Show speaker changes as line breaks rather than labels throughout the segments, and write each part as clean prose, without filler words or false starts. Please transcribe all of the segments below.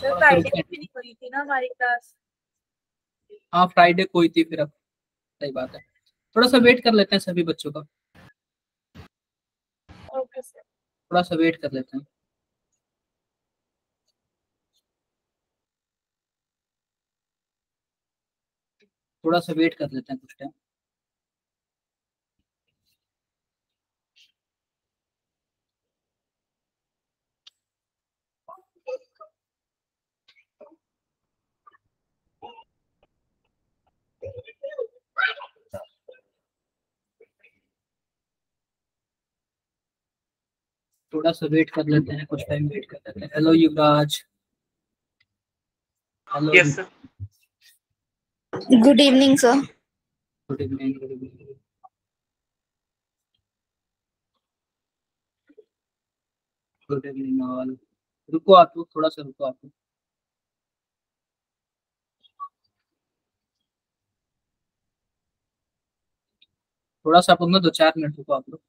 Sir Friday की भी नहीं हुई थी ना हमारी क्लास।
हाँ फ्राइडे को हुई थी, फिर अब सही बात है। थोड़ा सा वेट कर लेते हैं सभी बच्चों का,
ओके सर।
थोड़ा सा वेट कर लेते हैं। थोड़ा सा वेट कर लेते हैं कुछ टाइम। थोड़ा सा वेट कर लेते हैं, कुछ टाइम वेट कर लेते हैं। Hello Yuvraj. Hello.
Yes sir.
Good evening sir.
Good evening, good evening. Good evening all. रुको आप लोग, थोड़ा सा रुको आप लोग। थोड़ा सा आप लोग ना 2-4 मिनट रुको आप लोग।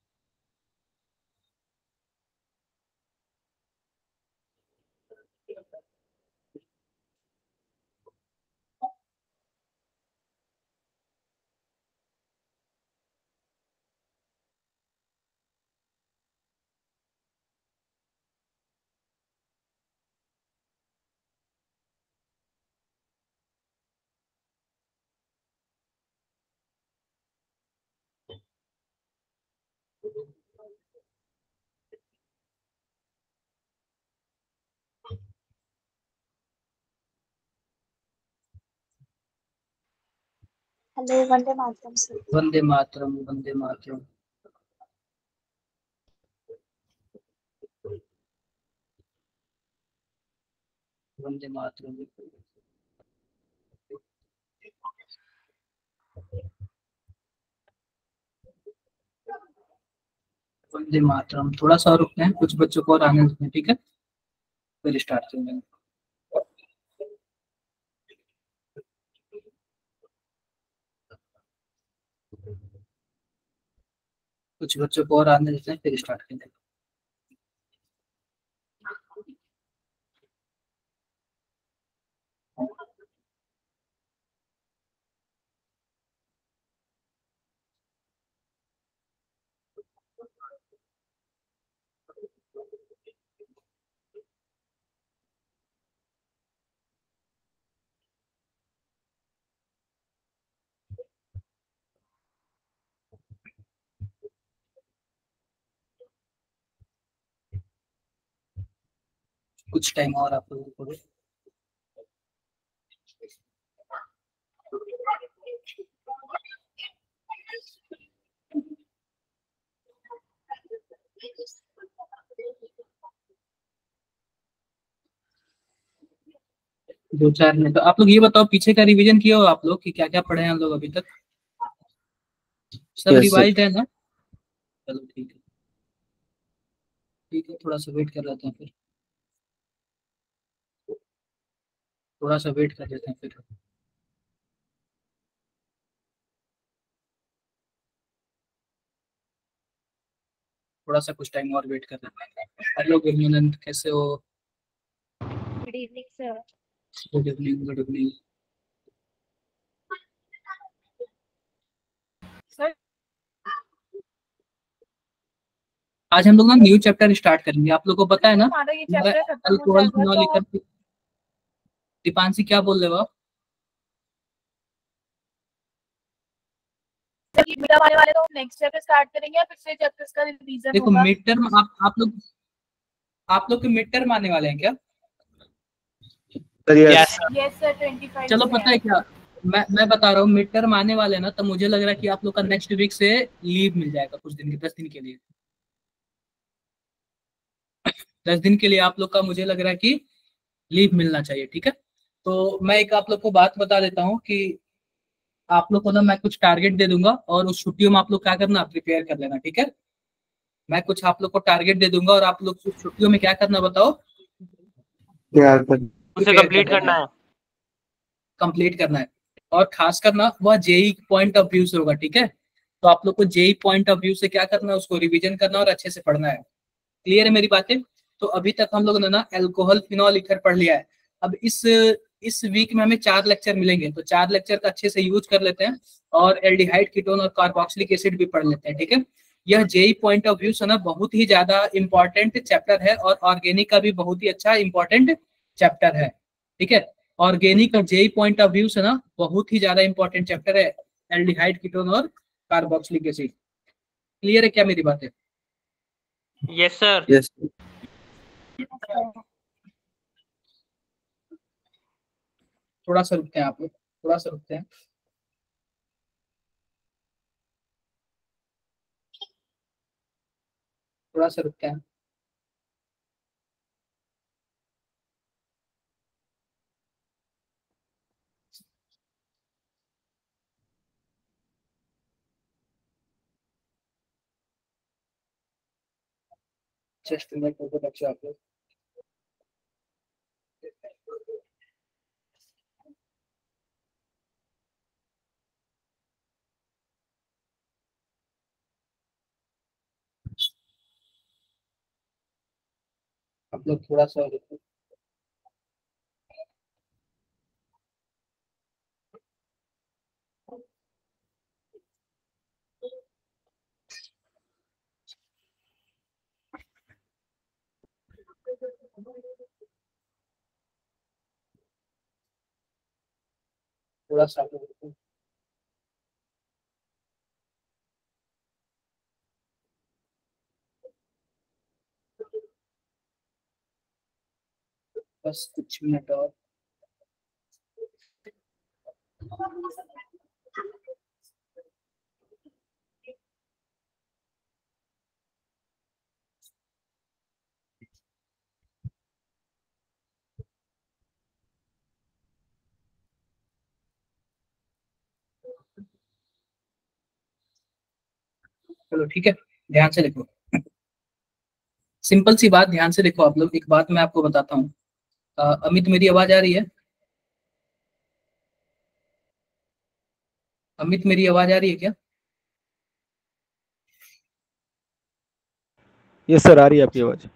Hello, Vande Mataram sir.
वंदे मातरम, वंदे मातरम। वंदे मातरम। वंदे मातरम। थोड़ा सा रुकते हैं, कुछ बच्चों को और आने देते हैं, ठीक है, फिर स्टार्ट करेंगे। कुछ बच्चों को और आने देते हैं, फिर स्टार्ट करेंगे। कुछ टाइम और आप लोगों को। 2-4 मिनट। तो आप लोग ये बताओ, पीछे का रिवीजन किया हो आप लोग कि क्या क्या पढ़े हैं हम लोग अभी तक? सब रिवाइज है ना? चलो ठीक है, ठीक है, थोड़ा सा वेट कर लेते हैं फिर। थोड़ा सा वेट कर लेते हैं फिर। थोड़ा सा कुछ टाइम और वेट कर लेते हैं। हेलो गुरमीनंद, कैसे हो?
Good evening sir.
Good evening, good evening.
Sir
आज हम लोग ना न्यू चैप्टर स्टार्ट करेंगे। आप लोग को पता है ना
हमारा ये चैप्टर खत्म हो
अल्कोहल
जाएगा
फिनॉल
तो
ईथर। दीपांशी क्या बोल रहे हो आप?
मिला वाले वाले तो नेक्स्ट चैप्टर स्टार्ट करेंगे या पिछले चैप्टर्स का रिवीजन
देखो
होगा?
मिड टर्म आप लोग के मिड टर्म आने वाले हैं क्या?
यस
यस सर, 25
चलो
से
पता है क्या, मैं बता रहा हूँ, मिड टर्म आने वाले हैं ना, तो मुझे लग रहा है कि आप लोग का नेक्स्ट वीक से लीव मिल जाएगा कुछ दिन के, 10 दिन के लिए। 10 दिन के लिए आप लोग का मुझे लग रहा है कि लीव मिलना चाहिए, ठीक है। तो मैं एक आप लोग को बात बता देता हूँ कि आप लोग को ना मैं कुछ टारगेट दे दूंगा, और उस छुट्टियों में आप लोग क्या करना, प्रिपेयर कर लेना, ठीक है। मैं कुछ आप लोग को टारगेट दे दूंगा और आप लोग उस छुट्टियों में क्या करना बताओ?
उसे कंप्लीट करना है।
कंप्लीट करना है, और खास करना वह जेई पॉइंट ऑफ व्यू से होगा, ठीक है। तो आप लोग को जेई पॉइंट ऑफ व्यू से क्या करना है, उसको रिवीजन करना और अच्छे से पढ़ना है। क्लियर है मेरी बातें? तो अभी तक हम लोग ने ना अल्कोहल फिनॉल ईथर पढ़ लिया है। अब इस वीक में हमें 4 लेक्चर मिलेंगे, तो 4 लेक्चर का अच्छे से यूज कर लेते हैं और एल्डिहाइड कीटोन और कार्बोक्सिलिक एसिड भी पढ़ लेते हैं, ठीक है। यह जेई पॉइंट ऑफ व्यू से ना बहुत ही ज्यादा इंपॉर्टेंट चैप्टर है और ऑर्गेनिक का भी बहुत ही अच्छा इंपॉर्टेंट चैप्टर है, ठीक है। ऑर्गेनिक और जेई पॉइंट ऑफ व्यू से ना बहुत ही ज्यादा इंपॉर्टेंट चैप्टर है एल्डिहाइड कीटोन और कार्बोक्सिलिक एसिड। क्लियर है क्या मेरी बात है?
Yes sir.
यस
थोड़ा सा रुकते हैं आप लोग, थोड़ा सा रुकते हैं। थोड़ा सा रुकते हैं। जस्ट मैं फोटो बच्चे आप लोग थोड़ा सा रुको। थोड़ा सा रुको। बस कुछ मिनट और। चलो ठीक है, ध्यान से देखो। सिंपल सी बात, ध्यान से देखो आप लोग। एक बात मैं आपको बताता हूँ। अमित, मेरी आवाज आ रही है? अमित, मेरी आवाज आ रही है क्या?
यस सर, आ रही है आपकी आवाज।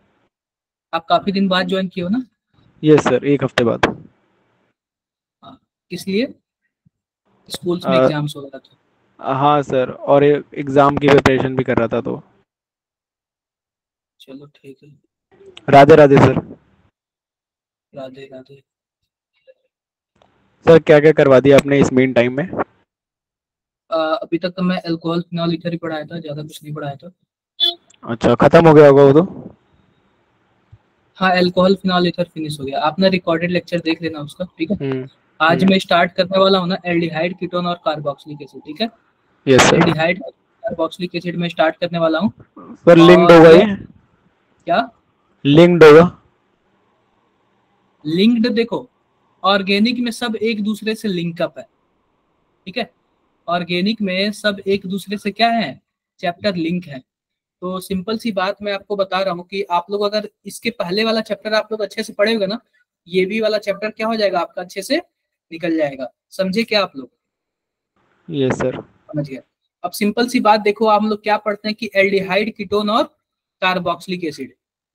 आप काफी दिन बाद ज्वाइन किए हो ना?
यस सर, 1 हफ्ते बाद।
किस लिए? स्कूल्स में एग्जाम्स हो रहा था।
हाँ सर, और एग्जाम की प्रिपरेशन भी कर रहा था तो।
चलो ठीक है।
राधे राधे सर।
राधे राधे।
सर क्या क्या करवा दिया आपने इस मेन टाइम में?
अभी तक तो मैं अल्कोहल फिनॉल ईथर ही पढ़ाया था, ज्यादा कुछ नहीं पढ़ाया था।
अच्छा, खत्म हो गया होगा वो तो।
हाँ, अल्कोहल फिनॉल ईथर फिनिश हो गया। आपने रिकॉर्डेड लेक्चर देख लेना उसका, ठीक है। आज मैं स्टार्ट करने वाला हूँ ना एल्डिहाइड कीटोन और कार्बोक्सिलिक एसिड, ठीक है।
Yes sir.
Aldehyde carboxylic acid में स्टार्ट करने वाला हूँ।
सर लिंक्ड होगा ये?
क्या
लिंक्ड होगा?
लिंक्ड? देखो, ऑर्गेनिक में सब एक दूसरे से लिंकअप है, ठीक है। ऑर्गेनिक में सब एक दूसरे से क्या है, चैप्टर लिंक है। तो सिंपल सी बात मैं आपको बता रहा हूँ कि आप लोग अगर इसके पहले वाला चैप्टर आप लोग अच्छे से पढ़ेगा ना, ये भी वाला चैप्टर क्या हो जाएगा आपका, अच्छे से निकल जाएगा। समझे क्या आप लोग?
Yes sir.
समझ गया। अब सिंपल सी बात देखो, हम लोग क्या पढ़ते हैं कि एल्डिहाइड कीटोन और कार्बोक्सिलिक एसिड।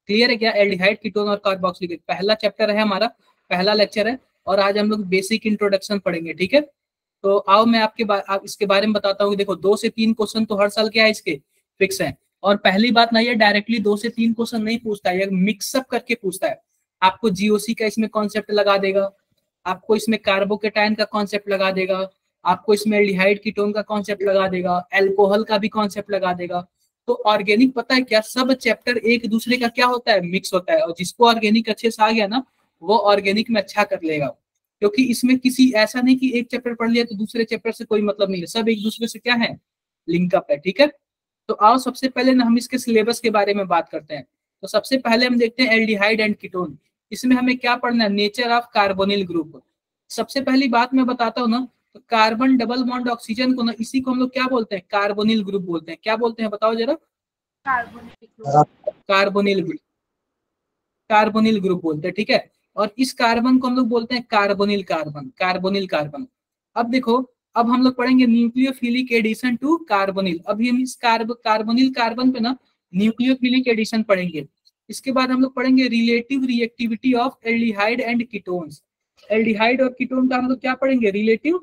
क्लियर है क्या? एल्डिहाइड कीटोन और कार्बोक्सिलिक एसिड पहला चैप्टर है हमारा, पहला लेक्चर है। और आज हम लोग बेसिक इंट्रोडक्शन पढ़ेंगे, ठीक है। तो आओ मैं आप इसके बारे में बताता हूँ। देखो 2 से 3 क्वेश्चन तो हर साल क्या है इसके फिक्स है। और पहली बात ना, ये डायरेक्टली 2 से 3 क्वेश्चन नहीं पूछता है, ये मिक्सअप करके पूछता है। आपको जीओसी का इसमें कॉन्सेप्ट लगा देगा, आपको इसमें कार्बोकेटाइन का कॉन्सेप्ट लगा देगा, आपको इसमें एल्डिहाइड कीटोन का कॉन्सेप्ट लगा देगा, अल्कोहल का भी कॉन्सेप्ट लगा देगा। तो ऑर्गेनिक पता है क्या, सब चैप्टर एक दूसरे का क्या होता है, मिक्स होता है। और जिसको ऑर्गेनिक अच्छे से आ गया ना, वो ऑर्गेनिक में अच्छा कर लेगा। क्योंकि इसमें किसी ऐसा नहीं कि एक चैप्टर पढ़ लिया तो दूसरे चैप्टर से कोई मतलब नहीं है, सब एक दूसरे से क्या है, लिंकअप है, ठीक है। तो आओ सबसे पहले ना हम इसके सिलेबस के बारे में बात करते हैं। तो सबसे पहले हम देखते हैं एल्डिहाइड एंड कीटोन। इसमें हमें क्या पढ़ना है, नेचर ऑफ कार्बोनिल ग्रुप। सबसे पहली बात मैं बताता हूँ ना, तो कार्बन डबल बॉन्ड ऑक्सीजन को ना, इसी को हम लोग क्या बोलते हैं, कार्बोनिल ग्रुप बोलते हैं। क्या बोलते हैं बताओ जरा? कार्बोनिल ग्रुप, कार्बोनिल ग्रुप बोलते हैं, ठीक है। और इस कार्बन को हम लोग बोलते हैं कार्बोनिल कार्बन, कार्बोनिल कार्बन। अब देखो, अब हम लोग पढ़ेंगे न्यूक्लियोफिलिक एडिशन टू कार्बोनिल। अभी हम इस कार्बोनिल कार्बन पे ना न्यूक्लियोफिलिक एडिशन पढ़ेंगे। इसके बाद हम लोग पढ़ेंगे relative reactivity of aldehyde and ketones. Aldehyde और कीटोन का हम लोग क्या पढ़ेंगे, रिलेटिव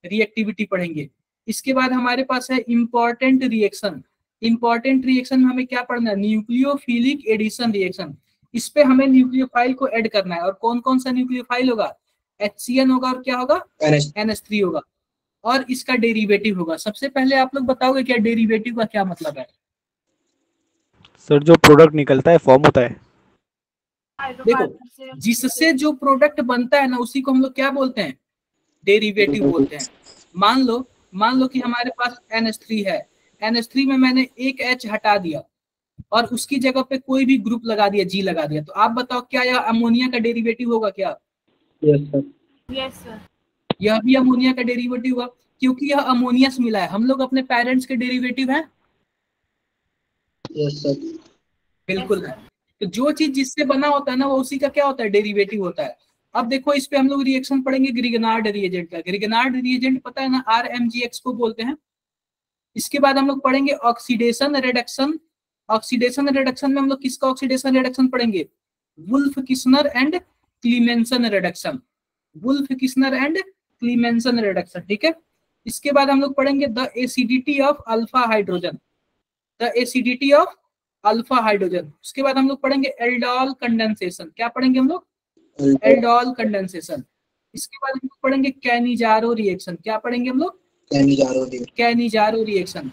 रिएक्टिविटी पढ़ेंगे। इसके बाद हमारे पास है इंपॉर्टेंट रिएक्शन। इंपॉर्टेंट रिएक्शन में हमें क्या पढ़ना है, न्यूक्लियोफिलिक एडिशन रिएक्शन। इस पे हमें न्यूक्लियोफाइल को ऐड करना है, और कौन कौन सा न्यूक्लियोफाइल होगा, HCN होगा और क्या होगा, NH3 होगा, और इसका डेरिवेटिव होगा। सबसे पहले आप लोग बताओगे क्या डेरिवेटिव का क्या मतलब है।
सर जो प्रोडक्ट निकलता है फॉर्म होता है।
देखो जिससे जो प्रोडक्ट बनता है ना उसी को हम लोग क्या बोलते हैं, डेरिवेटिव बोलते हैं। मान लो कि हमारे पास NH3 है, NH3 में मैंने एक H हटा दिया और उसकी जगह पे कोई भी ग्रुप लगा दिया, G लगा दिया, तो आप बताओ क्या यह अमोनिया का डेरिवेटिव होगा क्या।
Yes sir.
यह भी अमोनिया का डेरिवेटिव होगा, क्योंकि यह अमोनिया से मिला है। हम लोग अपने पेरेंट्स के डेरिवेटिव हैं।
Yes sir.
बिल्कुल है। तो जो चीज जिससे बना होता है ना वो उसी का क्या होता है, डेरिवेटिव होता है। अब देखो इस पे हम लोग रिएक्शन पढ़ेंगे ग्रिगनार्ड रिएजेंट का। ग्रिगनार्ड रिएजेंट पता है ना, RMGX को बोलते हैं। इसके बाद हम लोग पढ़ेंगे ऑक्सीडेशन रिडक्शन। ऑक्सीडेशन रिडक्शन में हम लोग किसका ऑक्सीडेशन रिडक्शन पढ़ेंगे, Wolff Kishner and Clemmensen reduction. Wolff Kishner and Clemmensen reduction, ठीक है। इसके बाद हम लोग पढ़ेंगे the acidity of alpha hydrogen. The acidity of alpha hydrogen. उसके बाद हम लोग पढ़ेंगे एल्डोल कंडेंसेशन। क्या पढ़ेंगे हम लोग, एल्डोल कंडेंसेशन। इसके बाद हम लोग पढ़ेंगे कैनिजारो रिएक्शन। क्या पढ़ेंगे हम लोग, कैनिजारो रिएक्शन।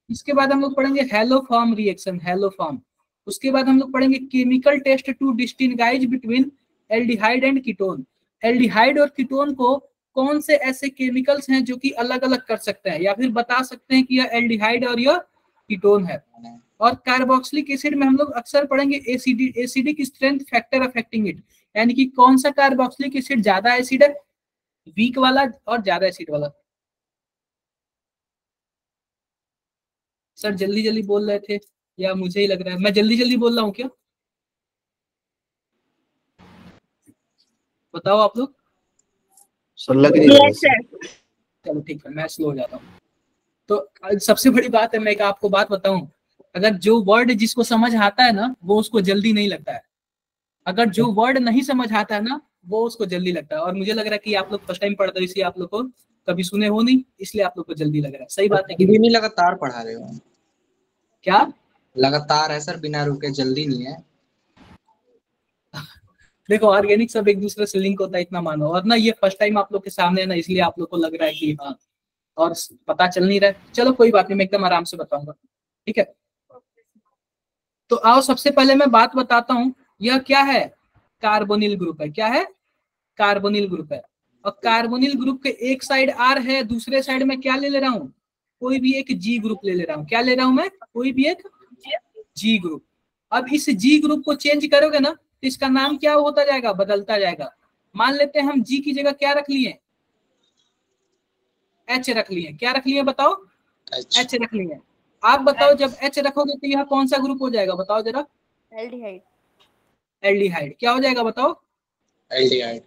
इसके बाद हम लोग पढ़ेंगे हेलोफॉर्म रिएक्शन, हेलोफॉर्म। उसके बाद हम लोग पढ़ेंगे chemical test to distinguish between aldehyde and ketone. Aldehyde और कीटोन को कौन से ऐसे केमिकल्स हैं जो कि अलग अलग कर सकते हैं या फिर बता सकते हैं कि यह एल्डिहाइड और यह कीटोन है। और कार्बोक्सिलिक एसिड में हम लोग अक्सर पढ़ेंगे acidic strength factor affecting it, यानी कि कौन सा कार्बोक्सिलिक एसिड ज्यादा एसिड है, वीक वाला और ज्यादा एसिड वाला। सर जल्दी जल्दी बोल रहे थे या मुझे ही लग रहा है मैं जल्दी जल्दी बोल रहा हूँ क्या, बताओ आप लोग।
सर लग नहीं रहा है।
चलो ठीक है, मैं स्लो हो जाता हूँ। तो सबसे बड़ी बात है, मैं एक आपको बात बताऊं, अगर जो वर्ड जिसको समझ आता है ना वो उसको जल्दी नहीं लगता है, अगर जो वर्ड नहीं समझ आता है ना वो उसको जल्दी लगता है। और मुझे लग रहा है कि आप लोग फर्स्ट टाइम पढ़ते हो इसलिए आप लोग को कभी सुने हो नहीं, इसलिए आप लोग को जल्दी लग रहा है। सही बात है कि
नहीं, लगातार पढ़ा रहे हो
क्या,
लगातार है सर, बिना रुके, जल्दी नहीं है।
देखो ऑर्गेनिक सब एक दूसरे से लिंक होता है, इतना मानो। और ना ये फर्स्ट टाइम आप लोग के सामने है ना, इसलिए आप लोग को लग रहा है कि हाँ और पता चल नहीं रहा है। चलो कोई बात नहीं, मैं एकदम आराम से बताऊंगा, ठीक है। तो आओ सबसे पहले मैं बात बताता हूं, यह क्या है, कार्बोनिल ग्रुप है। क्या है, कार्बोनिल ग्रुप है। और कार्बोनिल ग्रुप के एक साइड R है, दूसरे साइड में क्या ले रहा हूं, कोई भी एक G ग्रुप ले रहा हूं। क्या ले रहा हूं मैं, कोई भी एक G ग्रुप। अब इस G ग्रुप को चेंज करोगे ना तो इसका नाम क्या होता जाएगा, बदलता जाएगा। मान लेते हैं हम G की जगह क्या रख लिए, H रख लिए। क्या रख लिए बताओ, H रख लिए। आप बताओ जब H रखोगे तो यह कौन सा ग्रुप हो जाएगा, बताओ जरा।
एल्डिहाइड।
एल्डिहाइड। क्या हो जाएगा बताओ,
एल्डिहाइड।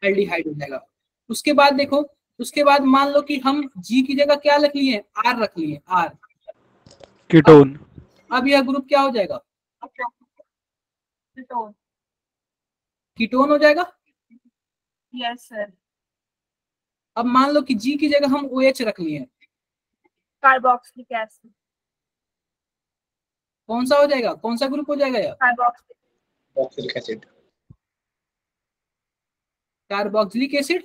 एल्डिहाइड हो जाएगा। उसके बाद देखो, उसके बाद मान लो कि हम G की जगह क्या रख लिए, R रख लिए, R,
कीटोन।
अब यह ग्रुप क्या हो जाएगा, कीटोन हो जाएगा।
Yes sir.
अब मान लो कि G की जगह हम OH रख लिए,
कार्बोक्सिलिक एसिड।
कौन सा हो जाएगा, कौन सा ग्रुप हो जाएगा यार,
carboxylic acid.
Carboxylic acid.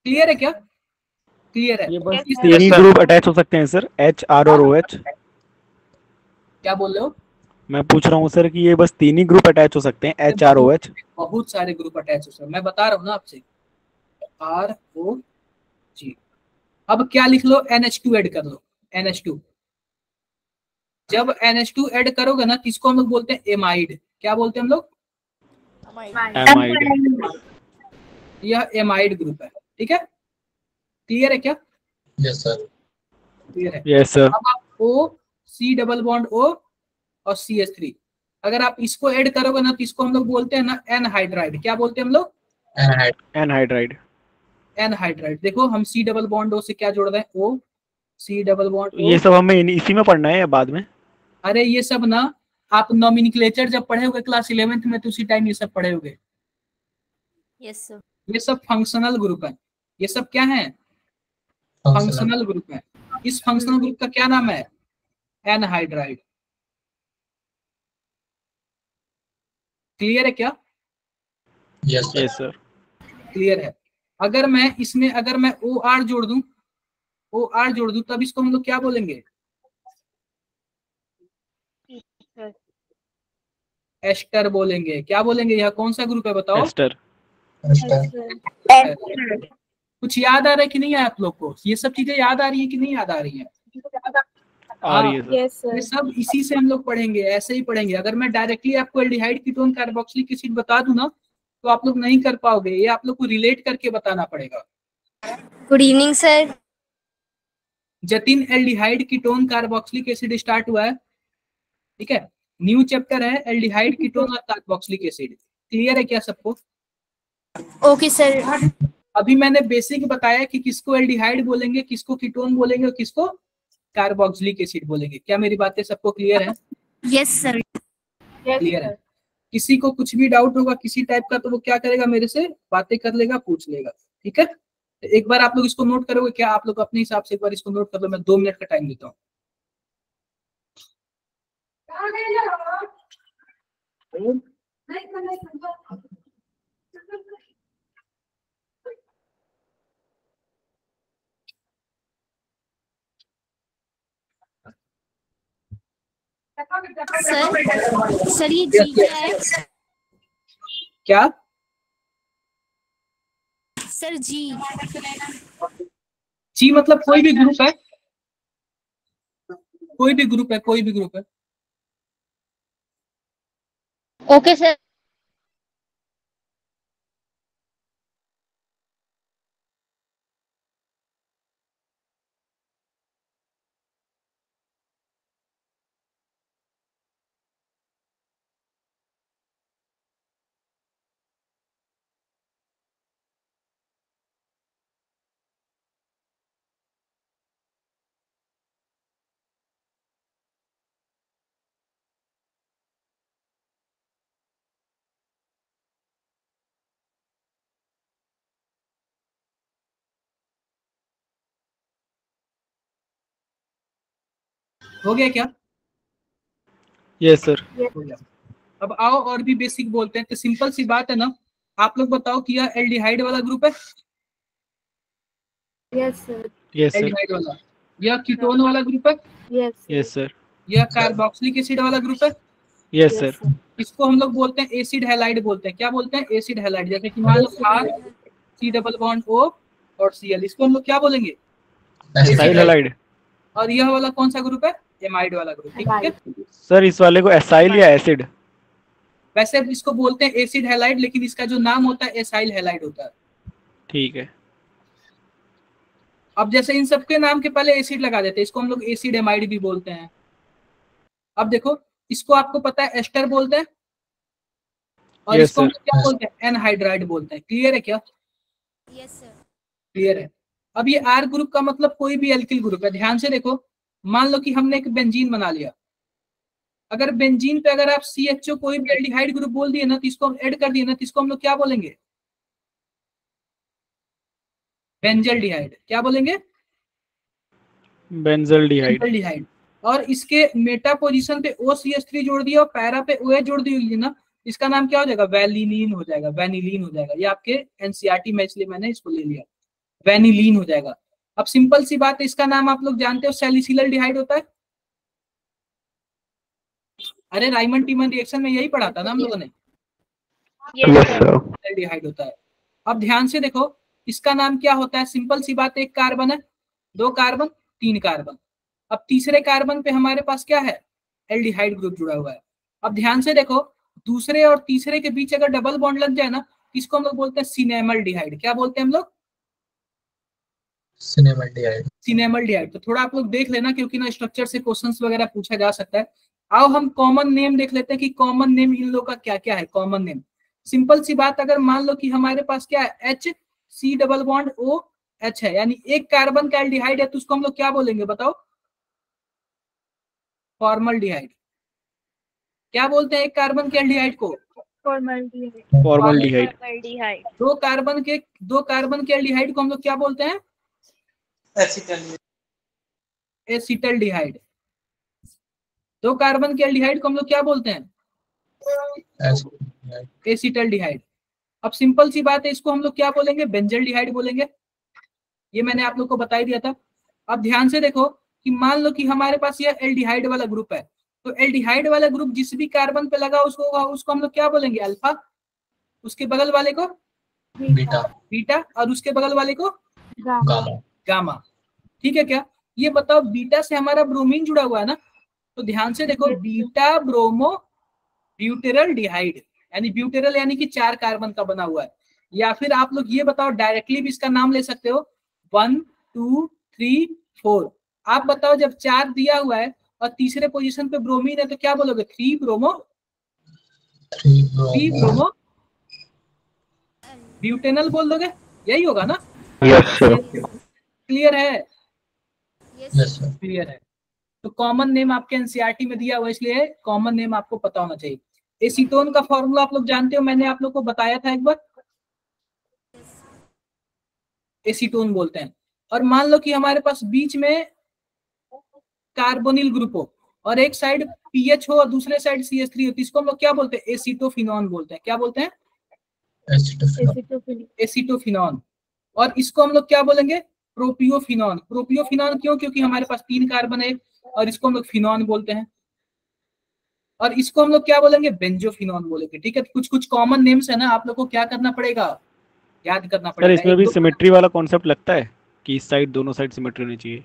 Clear है क्या, क्लियर है।
ये बस
Yes,
तीन ही ग्रुप अटैच हो सकते हैं सर, H, R और OH।
क्या बोल रहे हो,
मैं पूछ रहा हूँ सर कि ये बस तीन ही ग्रुप अटैच हो सकते हैं, H, R, OH।
बहुत सारे ग्रुप अटैच हो सकते हैं, मैं बता रहा हूँ ना आपसे, ROG। अब क्या लिख लो, NH2 ऐड कर लो, NH2। जब NH2 ऐड करोगे ना किसको हम लोग बोलते हैं, एमाइड। क्या बोलते हैं हम लोग,
एमाइड।
यह एमाइड ग्रुप है, ठीक है। क्लियर है क्या,
यस सर।
क्लियर है।
Yes sir.
अब आप O, C double bond O और CH3, अगर आप इसको ऐड करोगे ना तो इसको हम लोग बोलते हैं ना एनहाइड्राइड। क्या बोलते हैं हम लोग,
एनहाइड्राइड।
एनहाइड्राइड। देखो हम C डबल बॉन्ड O से क्या जोड़ रहे हैं, O, C double bond O।
ये सब हमें इसी में पढ़ना है या बाद में।
अरे ये सब ना आप नॉमिनक्लेचर जब पढ़े होगे क्लास 11th में तो उसी टाइम ये सब पढ़े होगे।
Yes sir.
ये सब फंक्शनल ग्रुप है। ये सब क्या है? फंक्शनल ग्रुप है। इस फंक्शनल ग्रुप का क्या नाम है? एनहाइड्राइड। क्लियर है क्या?
Yes
yes sir.
क्लियर है। अगर मैं इसमें अगर मैं ओ आर जोड़ दूं, ओ आर जोड़ दूं, तब इसको हम लोग क्या बोलेंगे? एस्टर बोलेंगे। क्या बोलेंगे? यह कौन सा ग्रुप है बताओ?
एस्टर।
कुछ याद आ रहा है कि नहीं है आप लोग को? ये सब चीजें याद आ रही है कि नहीं याद आ रही है?
आ रही है सर।
यस
ये
सर।
सब इसी से हम लोग पढ़ेंगे, ऐसे ही पढ़ेंगे। अगर मैं डायरेक्टली आपको एल्डिहाइड कीटोन कार्बोक्सिलिक एसिड बता दूं ना, तो आप लोग नहीं कर पाओगे। ये आप लोग को रिलेट करके बताना पड़ेगा।
Good evening sir.
Jatin, aldehyde ketone carboxylic acid start हुआ है, ठीक है। न्यू चैप्टर है एल्डिहाइड कीटोन और कार्बोक्सिलिक एसिड। क्लियर है क्या सबको?
Okay sir.
अभी मैंने बेसिक बताया कि किसको एल्डिहाइड बोलेंगे, किसको कीटोन बोलेंगे और किसको कार्बोक्सिलिक एसिड बोलेंगे। क्या मेरी बातें सबको क्लियर है?
Yes sir.
क्लियर है। किसी को कुछ भी डाउट होगा किसी टाइप का तो वो क्या करेगा, मेरे से बातें कर लेगा, पूछ लेगा, ठीक है। तो एक बार आप लोग इसको नोट करोगे क्या? आप लोग अपने हिसाब से एक बार इसको नोट कर लो। मैं 2 मिनट का टाइम देता हूँ।
सर ये जी क्या है?
क्या?
सर जी।
जी मतलब कोई भी ग्रुप है, कोई भी ग्रुप है, कोई भी ग्रुप है।
Okay sir.
हो गया क्या?
Yes sir.
हो गया। अब आओ और भी बेसिक बोलते हैं। तो सिंपल सी बात है ना, आप लोग बताओ कि यह एल्डिहाइड वाला ग्रुप है?
Yes sir.
Yes sir.
Aldehyde वाला। यह कीटोन वाला ग्रुप है?
Yes
yes sir.
यह कार्बोक्सिलिक एसिड वाला ग्रुप है?
Yes sir.
इसको हम लोग बोलते हैं एसिड हैलाइड बोलते हैं। क्या बोलते हैं? Acid halide. जैसे कि मान लो R C double bond O और Cl, इसको हम लोग क्या बोलेंगे?
Acyl halide.
और यह वाला कौन सा ग्रुप है? एमाइड वाला ग्रुप, ठीक है।
सर इस वाले को एसाइल या एसिड?
वैसे इसको बोलते हैं एसिड हैलाइड, लेकिन इसका जो नाम होता है एसाइल हैलाइड होता है।
ठीक है।
अब जैसे इन सबके नाम के पहले एसिड लगा देते हैं, इसको हम लोग एसिड एमाइड भी बोलते हैं। अब देखो, इसको आपको पता है एस्टर बोलते हैं, और
Yes,
इसको हम
sir.
लोग क्या बोलते हैं? एनहाइड्राइड बोलते हैं। क्लियर है क्या?
Yes sir.
क्लियर है। अब ये आर ग्रुप का मतलब कोई भी एल्किल ग्रुप है। ध्यान से देखो, मान लो कि हमने एक बेंजीन बना लिया। अगर बेंजीन पे अगर आप CHO कोई भी एल्डिहाइड ग्रुप बोल दिए ना, तो इसको हम ऐड कर दिए ना, तो इसको हम लोग क्या बोलेंगे? बेंजल्डिहाइड। क्या बोलेंगे?
बेंजल्डिहाइड।
बेंजल्डिहाइड। और इसके मेटा पोजीशन पे OCH3 जोड़ दिया और पैरा पे OH जोड़ दी ना, इसका नाम क्या हो जाएगा? वैलिनीन हो जाएगा, वैनिलीन हो जाएगा। ये आपके NCERT में, इसलिए मैंने इसको ले लिया, वैनिलीन हो जाएगा। अब सिंपल सी बात है, इसका नाम आप लोग जानते हो सैलिसिलल डिहाइड होता है। अरे राइमंड टीमन रिएक्शन में यही पढ़ा था ना हम लोगों ने। डिहाइड होता है। अब ध्यान से देखो, इसका नाम क्या होता है? सिंपल सी बात है, एक कार्बन है, 2 कार्बन, 3 कार्बन। अब तीसरे कार्बन पे हमारे पास क्या है? एल्डिहाइड ग्रुप जुड़ा हुआ है। अब ध्यान से देखो, दूसरे और तीसरे के बीच अगर डबल बॉन्ड लग जाए ना, इसको हम लोग बोलते हैं सिनेमल डिहाइड। क्या बोलते हैं हम लोग? सिनेमल डिहाइड। तो थोड़ा आप लोग देख लेना, क्योंकि ना स्ट्रक्चर से क्वेश्चंस वगैरह पूछा जा सकता है। आओ हम कॉमन नेम देख लेते हैं कि कॉमन नेम इन लोगों का क्या क्या है। कॉमन नेम सिंपल सी बात, अगर मान लो कि हमारे पास क्या है, HC डबल बॉन्ड OH है, यानी एक कार्बन का एल्डिहाइड है, तो उसको हम लोग क्या बोलेंगे बताओ? फॉर्मल डिहाइड। क्या बोलते हैं एक कार्बन के एल्डिहाइड को?
फॉर्मल्डिहाइड।
दो कार्बन के एल्डिहाइड को हम लोग क्या बोलते हैं? एसिटल्डिहाइड। दो कार्बन के एल्डिहाइड को हम लोग क्या बोलते हैं? एसिटल्डिहाइड। अब सिंपल सी बात है, इसको हम लोग क्या बोलेंगे? बेंजल्डिहाइड बोलेंगे। ये मैंने आप लोग को बता ही दिया था। अब ध्यान से देखो कि मान लो कि हमारे पास यह एल्डिहाइड वाला ग्रुप है, तो एल्डिहाइड वाला ग्रुप जिस भी कार्बन पे लगा उसको हम लोग क्या बोलेंगे? अल्फा। उसके बगल वाले को बीटा और उसके बगल वाले को गामा। ठीक है क्या? ये बताओ, बीटा से हमारा ब्रोमीन जुड़ा हुआ है ना, तो ध्यान से देखो, बीटा ब्रोमो ब्यूटेरल डिहाइड, यानी ब्यूटेरल यानी कि 4 कार्बन का बना हुआ है। या फिर आप लोग ये बताओ, डायरेक्टली भी इसका नाम ले सकते हो, 1 2 3 4। आप बताओ, जब 4 दिया हुआ है और तीसरे पोजीशन पे ब्रोमीन है तो क्या बोलोगे? 3 ब्रोमो ब्यूटेनल बोल दोगे, यही होगा ना?
Yes sir.
क्लियर है?
Yes sir.
क्लियर है। तो कॉमन नेम आपके एनसीईआरटी में दिया हुआ है, इसलिए कॉमन नेम आपको पता होना चाहिए। एसीटोन का फॉर्मूला आप लोग जानते हो, मैंने आप लोग को बताया था एक बार। एसीटोन बोलते हैं। और मान लो कि हमारे पास बीच में कार्बोनिल ग्रुप हो और एक साइड पीएच हो और दूसरे साइड CH3 हो, तो इसको हम लोग क्या बोलते हैं? एसीटोफिनॉन बोलते हैं। क्या बोलते हैं? एसीटोफिनॉन। और इसको हम लोग क्या बोलेंगे? प्रोपियोफिनॉन। प्रोपियोफिनॉन क्यों? क्योंकि हमारे पास 3 कार्बन है और इसको हम लोग फिनॉन बोलते हैं। और इसको हम लोग क्या बोलेंगे? बेंजोफिनॉन बोलेंगे। ठीक है, कुछ कुछ कॉमन नेम्स है ना, आप लोग को क्या करना पड़ेगा? याद करना
सर
पड़ेगा।
इसमें भी सिमेट्री वाला कॉन्सेप्ट लगता है कि इस साइड दोनों साइड सिमेट्री होनी चाहिए।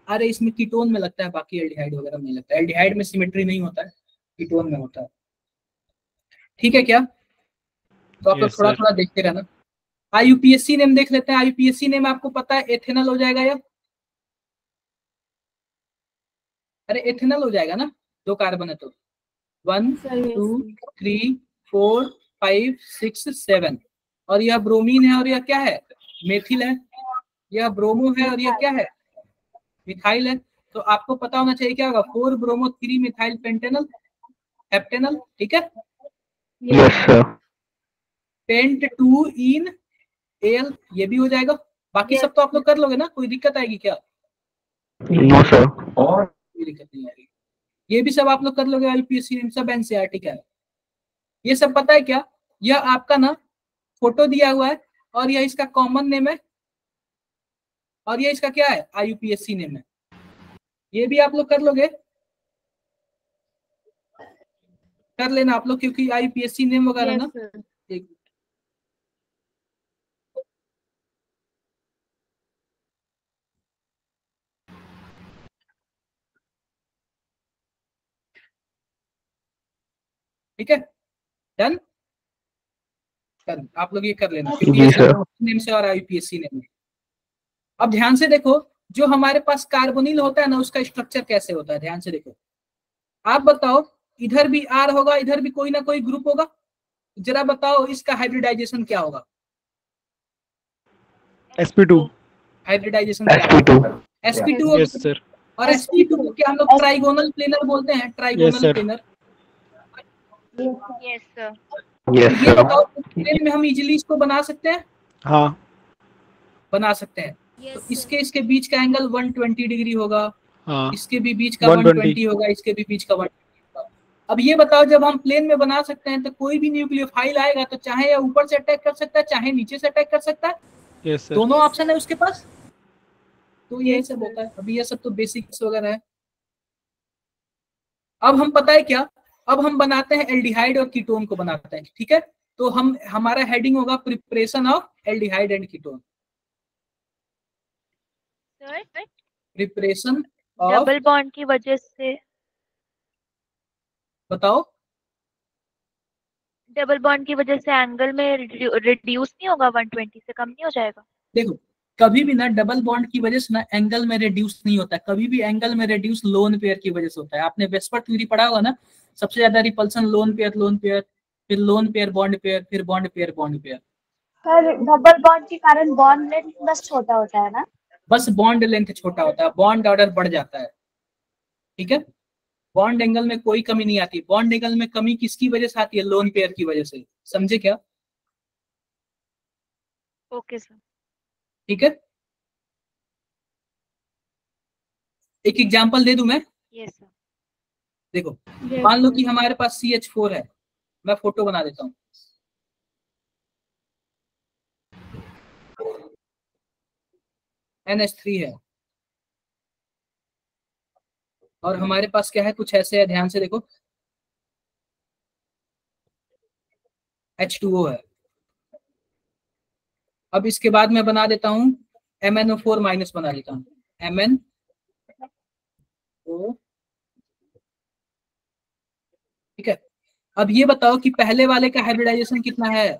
अरे इसमें कीटोन में लगता है, बाकी एल्डिहाइड वगैरह में नहीं लगता। एल्डिहाइड में सिमेट्री नहीं होता है, कीटोन में होता है। ठीक है क्या? तो आप लोग
Yes,
थोड़ा
sir.
थोड़ा देखते रहना। IUPAC नेम देख लेते हैं। IUPAC नेम आपको पता है, एथेनल हो जाएगा या? अरे एथेनल हो जाएगा ना, 2 कार्बन है तो। 1 2 3 4 5 6 7। और यह ब्रोमीन है और यह क्या है? मेथिल है। यह ब्रोमो है और यह क्या है? मिथाइल है। तो आपको पता होना चाहिए क्या होगा? 4 ब्रोमो 3 मिथाइल पेंटेनल हेप्टेनल। ठीक है?
Yes sir.
Pent 2 en al, ये भी हो जाएगा। बाकी सब तो आप लोग कर लोगे ना, कोई दिक्कत आएगी क्या?
No sir.
कोई दिक्कत नहीं आएगी, ये भी सब आप लोग कर लोगे। IUPAC सब एनसीईआरटी का है। ये सब पता है क्या? यह आपका ना फोटो दिया हुआ है और यह इसका कॉमन नेम है और यह इसका क्या है? IUPAC नेम है। ये भी आप लोग कर लोगे, कर लेना आप लोग, क्योंकि IUPAC नेम वगैरह ना। एक ठीक है, डन। कर आप लोग ये कर लेना, क्योंकि ये सब नेम से और IUPAC नेम है। अब ध्यान से देखो, जो हमारे पास कार्बोनिल होता है ना, उसका स्ट्रक्चर कैसे होता है, ध्यान से देखो। आप बताओ, इधर भी R होगा, इधर भी कोई ना कोई ग्रुप होगा। जरा बताओ इसका हाइब्रिडाइजेशन क्या होगा?
sp2।
हाइब्रिडाइजेशन क्या होगा? sp2।
Yes sir.
और sp2 को क्या हम लोग ट्राइगोनल प्लेनर बोलते हैं? Trigonal planar.
Yes sir.
Yes
ये
सर।
बताओ, प्लेन में हम इजीली इसको बना सकते हैं?
हाँ।
बना सकते हैं। तो इसके बीच का एंगल 120 डिग्री होगा,
हाँ।
इसके भी बीच का
120
120 होगा, इसके भी बीच का 120 होगा। अब ये बताओ, जब हम प्लेन में बना सकते हैं तो कोई भी न्यूक्लियोफाइल आएगा तो चाहे या ऊपर से अटैक कर सकता है, चाहे नीचे से अटैक कर सकता है।
Yes sir.
दोनों ऑप्शन है उसके पास। तो यही सब होता है। अभी ये सब तो बेसिक्स वगैरह है। अब हम पता है क्या, अब हम बनाते हैं एल्डिहाइड और कीटोन को बनाते हैं। ठीक है, तो हमारा हेडिंग होगा preparation of aldehyde and ketone. Preparation of,
double bond की वजह से,
बताओ।
डबल बॉन्ड की वजह से एंगल में रिड्यूस नहीं होगा? 120 से कम नहीं हो जाएगा?
देखो, कभी भी ना डबल बॉन्ड की वजह से ना एंगल में रिड्यूस नहीं होता है। कभी भी एंगल में रिड्यूस लोन पेयर की वजह से होता है। आपने वेस्पर थ्योरी पढ़ा होगा ना, सबसे ज्यादा रिपल्सन लोन पेयर, फिर लोन पेयर बॉन्ड पेयर, फिर bond pair bond pair.
Sir double bond के कारण बॉन्ड लेंथ बस छोटा होता है ना?
बस बॉन्ड लेंथ छोटा होता है, बॉन्ड ऑर्डर बढ़ जाता है। ठीक है, बॉन्ड एंगल में कोई कमी नहीं आती। बॉन्ड एंगल में कमी किसकी वजह से आती है? लोन पेयर की वजह से। समझे क्या?
Okay sir.
ठीक है, एक एग्जांपल दे दूं मैं।
Yes sir.
देखो, मान लो कि हमारे पास CH4 है, मैं फोटो बना देता हूँ। NH3 है और हमारे पास क्या है, कुछ ऐसे है, ध्यान से देखो, H2O है। अब इसके बाद मैं बना देता हूँ MnO4 माइनस बना देता हूँ, MnO। ठीक है, अब ये बताओ कि पहले वाले का हाइब्रिडाइजेशन कितना है?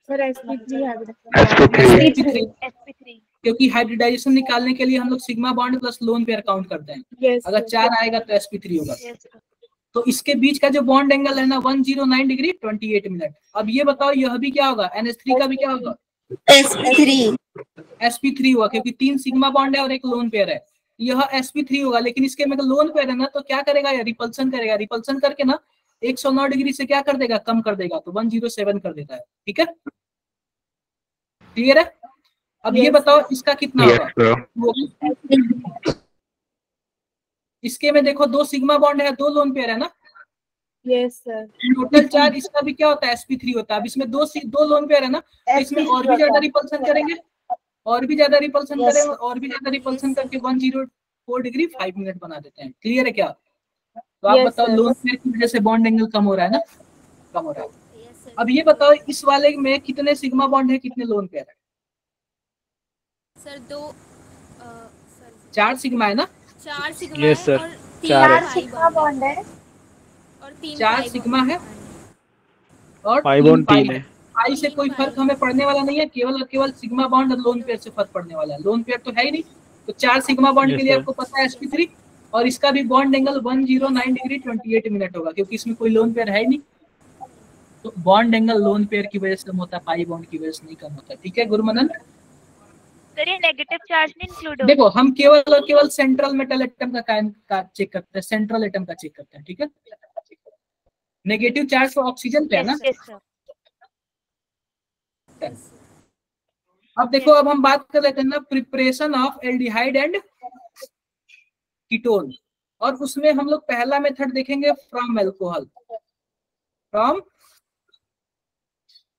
Sir sp3
sp3,
sp3।
क्योंकि हाइब्रिडाइजेशन निकालने के लिए हम लोग sigma bond plus lone pair count करते हैं।
Yes,
अगर
sir.
4 आएगा तो sp3 होगा।
Yes sir.
तो इसके बीच का जो बॉन्ड एंगल है ना 109 डिग्री 28 मिनट। अब ये बताओ यह भी क्या होगा? NH3 का भी क्या होगा? sp3 हुआ, क्योंकि 3 सिग्मा बॉन्ड है और एक लोन पेयर है। यह sp3 होगा, लेकिन इसके में लोन पेयर है ना, तो क्या करेगा? या रिपल्सन करेगा। रिपल्सन करके ना 109 डिग्री से क्या कर देगा? कम कर देगा, तो 107 कर देता है। ठीक है, क्लियर है? अब ये बताओ इसका कितना होगा? इसके में देखो 2 सिग्मा बॉन्ड है, 2 लोन पेयर है ना।
Yes, sir.
टोटल 4। इसका भी क्या होता है? sp3 होता है। अब इसमें 2 लोन पेयर है ना, तो इसमें और भी ज्यादा रिपल्सन करेंगे, और भी ज्यादा रिपल्सन करेंगे, और भी ज्यादा रिपल्सन करके 104 डिग्री 5 मिनट बना देते हैं। क्लियर है क्या? तो आप
Yes,
बताओ,
sir.
लोन पेयर की वजह से बॉन्ड एंगल कम हो रहा है ना, कम हो रहा है।
Yes sir.
अब ये बताओ इस वाले में कितने सिग्मा बॉन्ड है, कितने लोन पेयर है?
सर 2
4 सिग्मा है ना।
4 सिग्मा
Yes,
है
sir.
और
4 है।
4 सिग्मा बॉन्ड है
और 3
4 सिग्मा है और
5 on 3 है।
पाई से कोई फर्क हमें पड़ने वाला नहीं है, केवल और केवल सिग्मा बॉन्ड और लोन पेयर से फर्क पड़ने वाला है। लोन पेयर तो है ही नहीं। तो 4 सिग्मा बॉन्ड
Yes,
के लिए
sir.
आपको पता है sp3, और इसका भी बॉन्ड एंगल 109 डिग्री 28 मिनट होगा, क्योंकि इसमें कोई लोन पेयर है ही नहीं। तो बॉन्ड एंगल लोन पेयर की वजह से कम होता है, पाई बॉन्ड की वजह से नहीं कम होता। ठीक है गुरुमनन?
सर ये नेगेटिव चार्ज नहीं इंक्लूड होगा?
देखो, हम केवल और केवल सेंट्रल मेटल एटम का चेक करते हैं, सेंट्रल एटम का चेक करते हैं। ठीक है, नेगेटिव चार्ज तो ऑक्सीजन पे है ना।
Yes sir.
अब देखो, अब हम बात कर लेते हैं ना preparation of aldehyde and ketone, और उसमें हम लोग पहला मेथड देखेंगे फ्रॉम एल्कोहल। From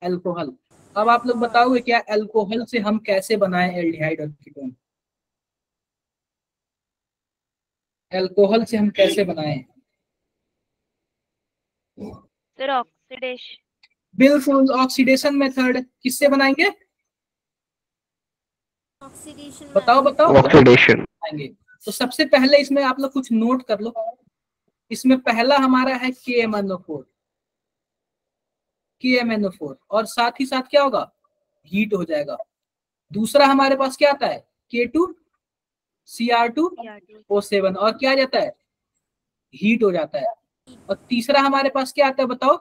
alcohol. अब आप लोग बताओगे क्या एल्कोहल से हम कैसे बनाएं एल्डिहाइड और कीटोन? एल्कोहल से हम कैसे बनाएं?
Sir oxidation.
बिल्कुल, ऑक्सीडेशन मेथड। किससे बनाएंगे?
ऑक्सीडेशन
बताओ बताओ।
ऑक्सीडेशन।
बनाएंगे। तो सबसे पहले इसमें आप लोग कुछ नोट कर लो। इसमें पहला हमारा है KMnO4, KMnO4, और साथ ही साथ क्या होगा? हीट हो जाएगा। दूसरा हमारे पास क्या आता है? K2Cr2O7, और क्या आ जाता है? हीट हो जाता है। और तीसरा हमारे पास क्या आता है बताओ?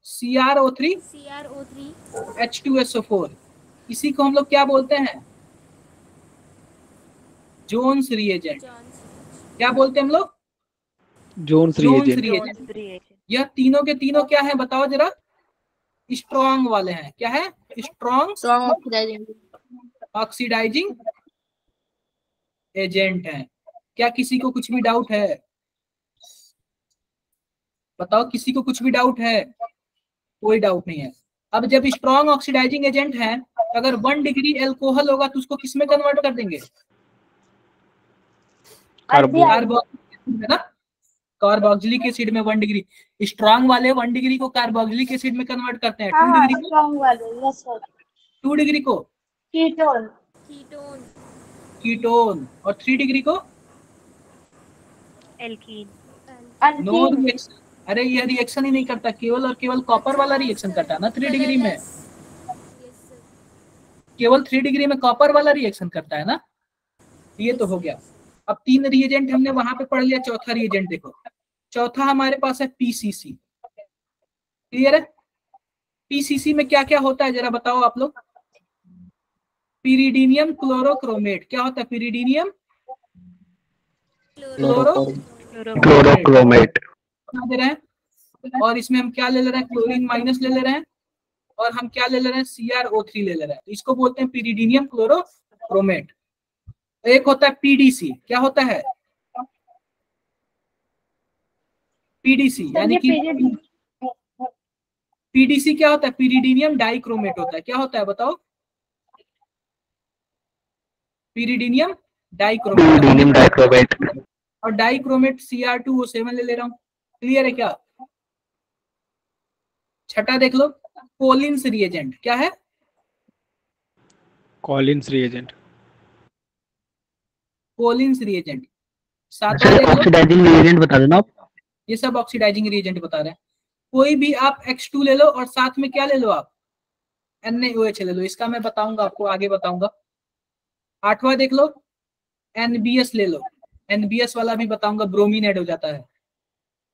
CrO3 H2SO4। इसी को हम लोग क्या बोलते हैं? Jones reagent. क्या बोलते हैं हम लोग?
Jones reagent.
यह तीनों के तीनों क्या है बताओ जरा? स्ट्रॉन्ग वाले हैं। क्या है? स्ट्रॉन्ग ऑक्सीडाइजिंग एजेंट है। क्या किसी को कुछ भी डाउट है? बताओ, किसी को कुछ भी डाउट है? कोई डाउट नहीं है। अब जब स्ट्रॉन्ग ऑक्सीडाइजिंग एजेंट है, अगर 1 डिग्री एल्कोहल होगा तो उसको किसमें कन्वर्ट कर देंगे? कार्बोक्सिलिक एसिड में 1 डिग्री। स्ट्रॉन्ग वाले 1 डिग्री को कार्बोक्सिलिक एसिड में कन्वर्ट करते हैं। 2 डिग्री को
स्ट्रॉन्ग वाले। Yes sir.
2 डिग्री को
कीटोन।
कीटोन, और 3 डिग्री को
एल्कीन।
No reaction. अरे यह रिएक्शन ही नहीं करता, केवल और केवल कॉपर वाला रिएक्शन करता है ना 3 डिग्री में। केवल 3 डिग्री में कॉपर वाला रिएक्शन करता है ना। ये तो हो गया। अब 3 रिएजेंट हमने वहां पे पढ़ लिया। चौथा रिएजेंट देखो, चौथा हमारे पास है PCC। क्लियर है? PCC में क्या क्या होता है जरा बताओ आप लोग? पिरिडीनियम क्लोरोक्रोमेट। क्या होता है पिरिडीनियम क्लोरो
क्लोरोक्रोमेट।
दे रहे हैं, और इसमें हम क्या ले रहे हैं, क्लोरीन माइनस ले रहे हैं, और हम क्या ले रहे हैं, CrO3 ले रहे हैं। तो इसको बोलते हैं पिरिडीनियम क्लोरोक्रोमेट। एक होता है PDC, क्या होता है PDC, यानी कि PDC क्या होता है, पिरिडीनियम डाइक्रोमेट होता है। क्या होता है बताओ, पिरिडीनियम डाइक्रोमेट। और डाइक्रोमेट Cr2O7 ले रहा हूं। क्लियर है क्या? छठा देख लो, कोलिन्स रिएजेंट। क्या है?
Collins reagent.
Collins reagent. सातवां देख लो,
ऑक्सीडाइजिंग रिएजेंट बता देना आप।
ये सब ऑक्सीडाइजिंग रिएजेंट बता रहे हैं। कोई भी आप X2 ले लो और साथ में क्या ले लो आप, NaOH ले लो। इसका मैं बताऊंगा आपको, आगे बताऊंगा। आठवां देख लो, NBS ले लो। NBS वाला भी बताऊंगा, ब्रोमीन ऐड हो जाता है।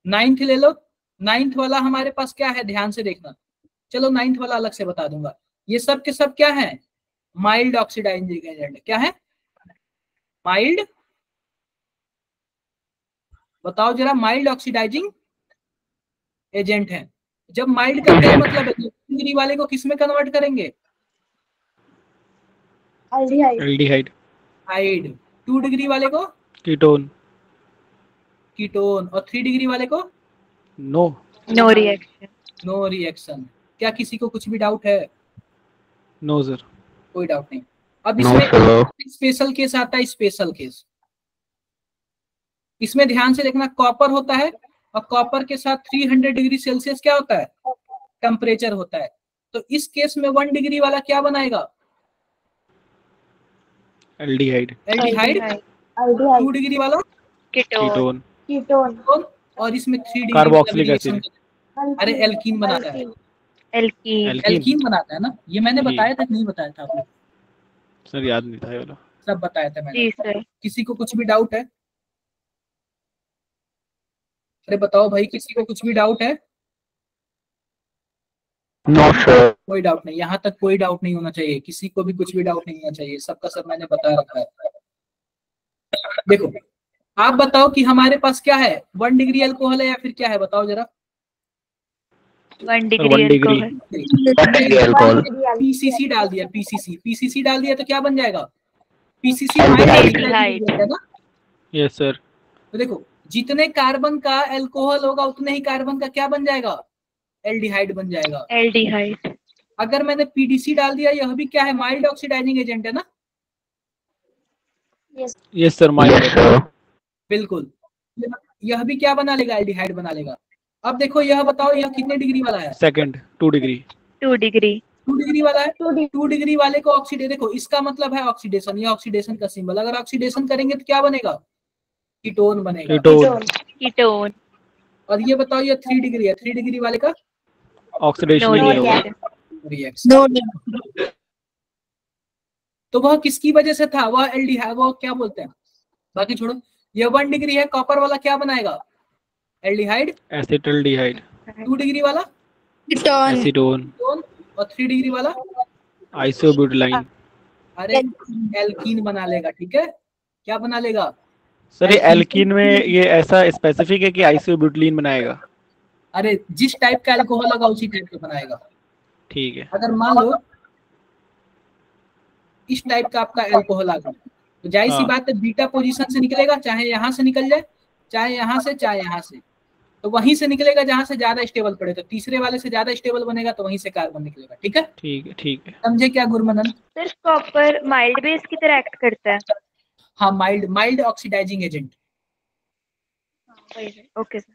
9th ले लो। 9th वाला हमारे पास क्या है, ध्यान से देखना। चलो 9th वाला अलग से बता दूंगा। ये सब के सब क्या है, माइल्ड ऑक्सीडाइजिंग एजेंट। क्या है? माइल्ड, बताओ जरा, माइल्ड ऑक्सीडाइजिंग एजेंट है। जब माइल्ड का क्या मतलब है, 2 डिग्री वाले को किस में कन्वर्ट करेंगे,
एल्डिहाइड।
हाइड। 2 डिग्री वाले को
कीटोन।
कीटोन। और 3 डिग्री वाले को
नो
रिएक्शन।
No reaction. क्या किसी को कुछ भी डाउट है?
No sir.
कोई डाउट नहीं। अब इसमें स्पेशल केस आता है, स्पेशल केस। इसमें ध्यान से देखना, कॉपर होता है और कॉपर के साथ 300 डिग्री सेल्सियस क्या होता है, टेम्परेचर होता है। तो इस केस में 1 डिग्री वाला क्या बनाएगा,
एल्डिहाइड।
एल्डिहाइड। 2 डिग्री वाला
कीटोन।
कीटोन।
और इसमें 3 डिग्री
कार्बोक्सिलिक एसिड।
अरे एल्कीन बनाता है,
एल्कीन।
एल्कीन बनाता है ना। ये मैंने
जी।
बताया था कि नहीं बताया था आपको?
सर याद नहीं था ये वाला।
सब बताया था मैंने।
जी सर।
किसी को कुछ भी डाउट है? अरे बताओ भाई, किसी को कुछ भी डाउट है?
No sir.
कोई डाउट नहीं, यहाँ तक कोई डाउट नहीं होना चाहिए, किसी को भी कुछ भी डाउट नहीं होना चाहिए। सबका सब मैंने बता रखा है। देखो, आप बताओ कि हमारे पास क्या है, 1 डिग्री अल्कोहल है या फिर क्या है, बताओ जरा।
1 डिग्री
अल्कोहल।
PCC डाल दिया, PCC डाल दिया तो क्या बन जाएगा, PCC
एल्डिहाइड।
है ना।
Yes sir.
तो देखो, जितने कार्बन का अल्कोहल होगा उतने ही कार्बन का क्या बन जाएगा, एल्डिहाइड बन जाएगा।
एल्डिहाइड।
अगर मैंने PDC डाल दिया, यह भी क्या है, माइल्ड ऑक्सीडाइजिंग एजेंट है ना।
Yes sir, mild.
बिल्कुल, यह भी क्या बना लेगा, एल्डिहाइड बना लेगा। अब देखो, यह बताओ, यह कितने डिग्री वाला है,
सेकंड 2 डिग्री।
2 डिग्री।
2 डिग्री वाला है। 2 डिग्री वाले को ऑक्सीडेशन, देखो इसका मतलब है ऑक्सीडेशन, ये ऑक्सीडेशन का सिंबल। अगर ऑक्सीडेशन करेंगे तो क्या बनेगा, कीटोन बनेगा।
कीटोन।
और ये बताओ, ये 3 डिग्री है, 3 डिग्री वाले का
ऑक्सीडेशन
नो
नहीं होगा।
रिएक्शन। तो वह किसकी वजह से था, वह एल्डिहाइड, वो क्या बोलते हैं, बाकी छोड़ो। ये 1 डिग्री है, कॉपर वाला क्या बनाएगा, एल्डिहाइड।
एसिटल्डिहाइड।
2 डिग्री वाला
एसीटोन।
और 3 डिग्री वाला
आइसोब्यूटाइल।
अरे एल्कीन बना लेगा। ठीक है, क्या बना लेगा
सर ये एल्कीन में ये ऐसा स्पेसिफिक है कि आइसोब्यूटाइल बनाएगा।
अरे जिस टाइप का अल्कोहल होगा उसी टाइप का बनाएगा।
ठीक है।
अगर मान लो इस टाइप का आपका अल्कोहल आ गया, तो जाहिर सी बात है बीटा पोजीशन से निकलेगा, चाहे यहाँ से निकल जाए, चाहे यहाँ से, चाहे यहाँ से। तो वहीं से निकलेगा जहां से ज्यादा स्टेबल पड़े। तो तीसरे वाले से ज्यादा स्टेबल बनेगा तो वहीं से कार्बन निकलेगा। ठीक है,
ठीक है।
समझे क्या Gurmanan?
Sir copper mild base की तरह एक्ट करता है।
हाँ, mild oxidising agent.
Okay sir.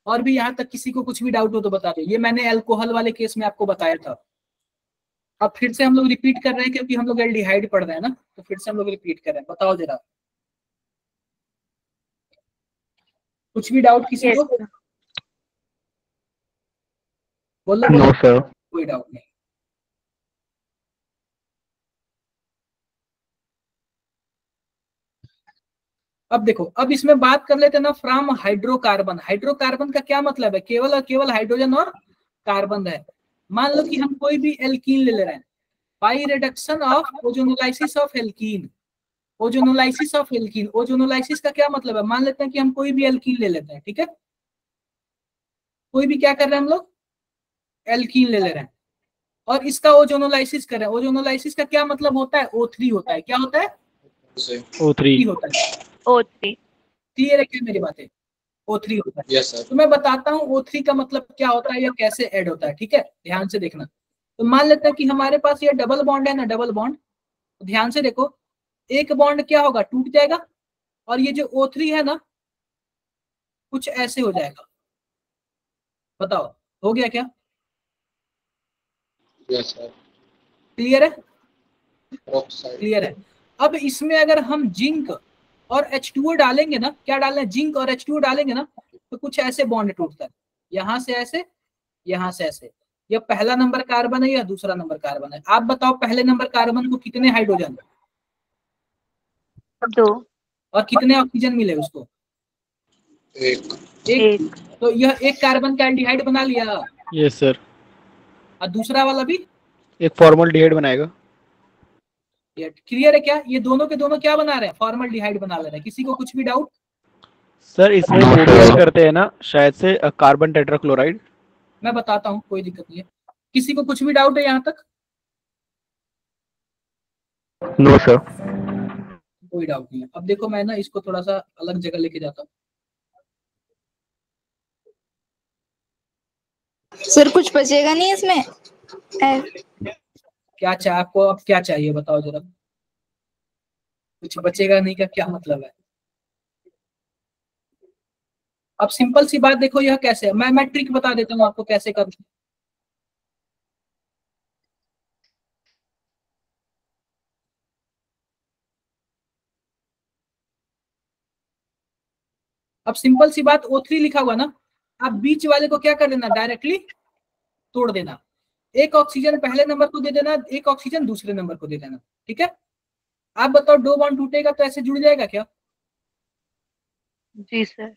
और भी यहाँ तक किसी को कुछ भी डाउट हो तो बता दो। ये मैंने अल्कोहल वाले केस में आपको बताया था। अब फिर से हम लोग रिपीट कर रहे हैं क्योंकि हम लोग एल्डिहाइड पढ़ रहे हैं ना, तो फिर से हम लोग रिपीट कर रहे हैं। बताओ जरा, कुछ भी डाउट किसी को? बोलो। नो सर, कोई डाउट नहीं। अब देखो, अब इसमें बात कर लेते हैं ना, फ्रॉम हाइड्रोकार्बन। हाइड्रोकार्बन का क्या मतलब है, केवल और केवल हाइड्रोजन और कार्बन है। मान लो कि हम कोई भी एल्कीन ले रहे हैं, by reduction of ozonolysis of alkene, ozonolysis of alkene. Ozonolysis का क्या मतलब है? मान लेते हैं कि हम कोई भी एल्कीन ले लेते हैं, ठीक है, कोई भी क्या कर रहे हैं हम लोग, एल्कीन ले ले रहे हैं और इसका ओजोनोलाइसिस कर रहे हैं। ओजोनोलाइसिस का क्या मतलब होता है? O3 होता है। क्या होता है?
O3
होता है।
O3
क्लियर है क्या मेरी बातें? O3 होता है।
Yes sir.
तो मैं बताता हूँ O3 का मतलब क्या होता है या कैसे ऐड होता है, ठीक है, ध्यान से देखना। तो मान लेते हैं कि हमारे पास ये डबल बॉन्ड है ना, डबल बॉन्ड, तो ध्यान से देखो, एक बॉन्ड क्या होगा, टूट जाएगा और ये जो O3 है ना कुछ ऐसे हो जाएगा। बताओ हो गया क्या?
Yes sir.
क्लियर है?
ऑक्साइड।
क्लियर है। अब इसमें अगर हम जिंक और H2O डालेंगे ना, क्या डालना है, जिंक और H2O डालेंगे ना, तो कुछ ऐसे बॉन्ड टूटता है, यहां से ऐसे, यहां से ऐसे। ये पहला नंबर कार्बन है या दूसरा नंबर कार्बन है? आप बताओ पहले नंबर कार्बन को कितने हाइड्रोजन
2
और कितने ऑक्सीजन मिले उसको?
एक।
एक। तो यह एक कार्बन का एल्डिहाइड बना लिया
यस सर,
और दूसरा वाला भी।
एक फॉर्मल्डिहाइड बनाएगा।
क्लियर है क्या? ये दोनों के दोनों क्या बना रहे हैं, फॉर्मल्डिहाइड बना ले रहे हैं। किसी को कुछ भी डाउट?
सर इसमें वो भी ऐड करते हैं ना शायद से कार्बन टेट्राक्लोराइड।
मैं बताता हूँ, कोई दिक्कत नहीं है। किसी को कुछ भी डाउट है यहाँ तक?
No sir.
कोई डाउट नहीं है। अब देखो मैं ना इसको थोड़ा सा अलग जगह लेके जाता हूँ।
सर कुछ बचेगा नहीं इसमें?
क्या चाहिए आपको, अब क्या चाहिए बताओ जरा। कुछ बचेगा नहीं का क्या मतलब है? अब सिंपल सी बात देखो, यह कैसे है, मैं ट्रिक बता देता हूँ आपको कैसे कर। अब सिंपल सी बात, O3 लिखा हुआ ना, आप बीच वाले को क्या कर देना, डायरेक्टली तोड़ देना। एक ऑक्सीजन पहले नंबर को दे देना, एक ऑक्सीजन दूसरे नंबर को दे देना, ठीक है। आप बताओ दो बॉन्ड टूटेगा तो ऐसे जुड़ जाएगा क्या?
जी सर।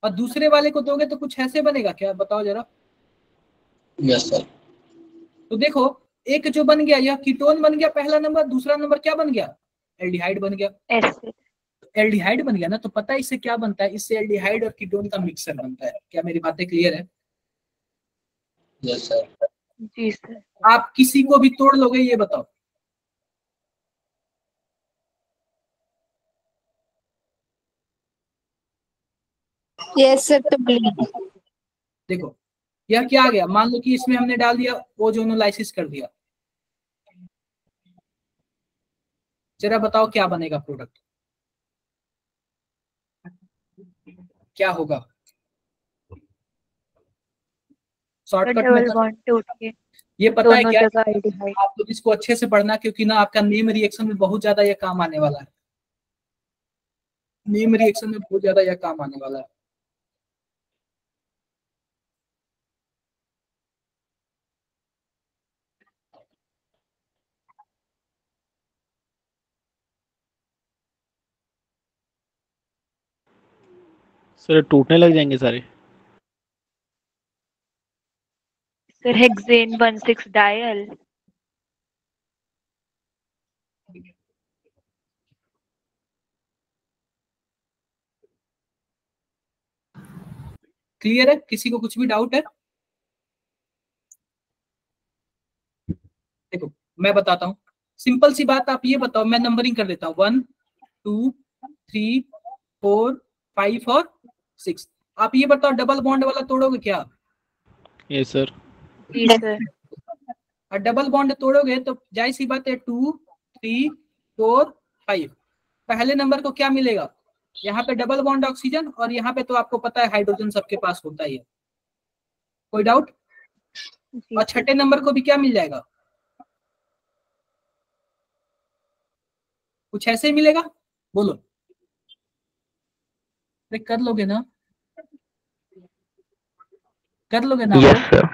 और दूसरे वाले को दोगे तो कुछ ऐसे बनेगा क्या, बताओ जरा।
Yes sir.
तो देखो, एक जो बन गया यह कीटोन बन गया पहला नंबर, दूसरा नंबर क्या बन गया, एल्डिहाइड बन गया।
एसिड।
एल्डिहाइड बन गया ना, तो पता है इससे क्या बनता है, इससे एल्डिहाइड और कीटोन का मिक्सर बनता है। क्या मेरी बातें क्लियर है?
Yes sir.
जी सर।
आप किसी को भी तोड़ लोगे, ये बताओ।
Yes sir. तो ब्लीड।
देखो यह क्या आ गया, मान लो कि इसमें हमने डाल दिया ओजोनोलाइसिस कर दिया, जरा बताओ क्या बनेगा प्रोडक्ट, क्या होगा? शॉर्टकट में
डबल बॉन्ड टूट के
ये पता है
दोनों
क्या,
जगह एल्डिहाइड।
आप लोग इसको अच्छे से पढ़ना, क्योंकि ना आपका नेम रिएक्शन में बहुत ज्यादा यह काम आने वाला है। नेम रिएक्शन में बहुत ज्यादा यह काम आने वाला है।
सर टूटने लग जाएंगे सारे।
Sir hexane 16 dial.
क्लियर है? किसी को कुछ भी डाउट है? देखो मैं बताता हूँ, सिंपल सी बात, आप ये बताओ, मैं नंबरिंग कर देता हूँ 1 2 3 4 5 और 6। आप ये बताओ डबल बॉन्ड वाला तोड़ोगे क्या?
Yes sir.
जी सर।
और डबल बॉन्ड तोड़ोगे तो जाहिर सी बात है 2 3 4 5, पहले नंबर को क्या मिलेगा, यहाँ पे डबल बॉन्ड ऑक्सीजन, और यहाँ पे तो आपको पता है हाइड्रोजन सबके पास होता ही है। कोई डाउट? और छठे नंबर को भी क्या मिल जाएगा, कुछ ऐसे ही मिलेगा, बोलो। कर लोगे ना, कर लोगे ना?
Yes sir.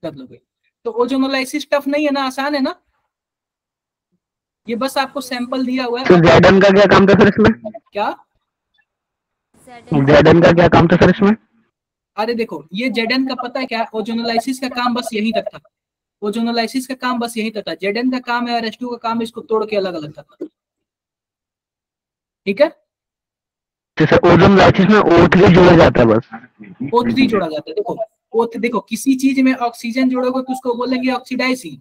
कर लोगे। तो ओजोनोलाइसिस टफ नहीं है ना, आसान है ना। ये बस आपको सैंपल दिया हुआ है।
जेडन का क्या काम था सर इसमें?
क्या
जेडन का क्या काम था सर इसमें?
अरे देखो, ये जेडन का पता है क्या, ओजोनोलाइसिस का काम बस यहीं तक था। ओजोनोलाइसिस का काम बस यहीं तक था। जेडन का काम है और H2 का काम है इसको तोड़ के अलग अलग करना। ठीक है।
तो सर ओजोन लाइसिस में O3 जोड़ा जाता है बस।
O3 जोड़ा जाता है। देखो किसी चीज में ऑक्सीजन जोड़ोगे तो उसको बोलेंगे ऑक्सीडाइजिंग,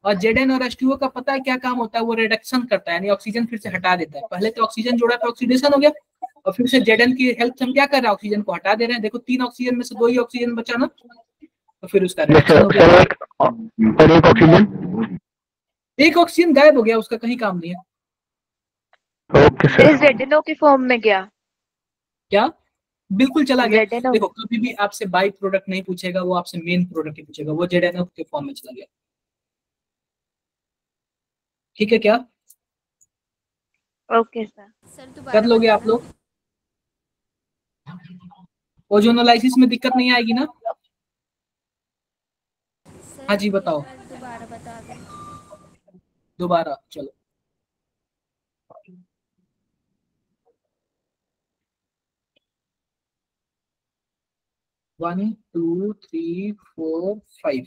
और Zn और H2O का पता है क्या काम होता है, वो रिडक्शन करता है, यानी ऑक्सीजन फिर से हटा देता है। पहले तो ऑक्सीजन जोड़ा तो ऑक्सीडेशन हो गया, और फिर से Zn की हेल्प से हम क्या कर रहे हैं, ऑक्सीजन को हटा दे रहे हैं। देखो 3 ऑक्सीजन में से 2 ही ऑक्सीजन बचा ना, तो फिर उसका रिडक्शन हो गया। एक ऑक्सीजन गायब हो गया, उसका कहीं काम नहीं है।
Okay sir.
ZNO की फॉर्म में गया
क्या? बिल्कुल चला गया।
ZNO।
देखो कभी भी आपसे बाई प्रोडक्ट नहीं पूछेगा, वो आपसे मेन प्रोडक्ट ही पूछेगा, वो ZNO के फॉर्म में चला गया। ठीक है क्या?
Okay sir.
सर दोबारा
कर लोगे आप
बताना।
लोग? ओजोनोलाइसिस में दिक्कत नहीं आएगी ना?
सर
हाँ जी बताओ।
एक बार दोबारा बता दें।
दोबारा चलो। One two three four five.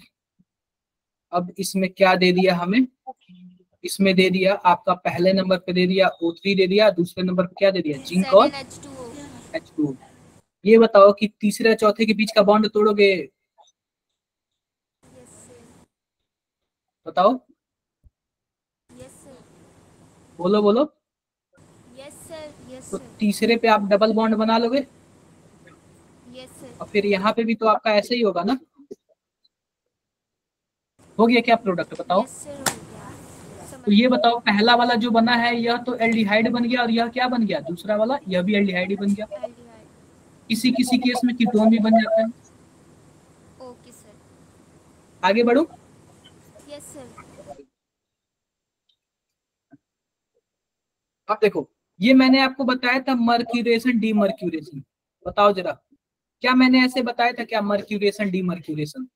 अब इसमें क्या दे दिया हमें? इसमें दे दिया आपका पहले नंबर पे दे दिया O3 दे दिया, दूसरे नंबर पे क्या दे दिया? जिंक और
7H2O।
H2। ये बताओ कि तीसरे चौथे के बीच का बॉन्ड तोड़ोगे?
Yes sir.
बताओ,
यस सर।
बोलो बोलो।
Yes sir. यस
तो
सर।
तीसरे पे आप डबल बॉन्ड बना लोगे,
यस सर।
और फिर यहाँ पे भी तो आपका ऐसे ही होगा ना। हो गया क्या प्रोडक्ट? बताओ।
यस सर, हो गया। समझ
तो ये बताओ पहला वाला जो बना है यह तो एल्डिहाइड बन गया, और यह क्या बन गया? दूसरा वाला यह भी एल्डिहाइड ही बन गया।
एल्डिहाइड।
किसी किसी केस में कीटोन भी बन जाता है।
Okay sir.
आगे बढ़ो।
Yes sir.
अब देखो ये मैंने आपको बताया था मर्क्यूरेशन डीमर्क्यूरेशन। बताओ जरा, क्या मैंने ऐसे बताया था क्या? मर्क्यूरेशन डीमर्क्यूरेशन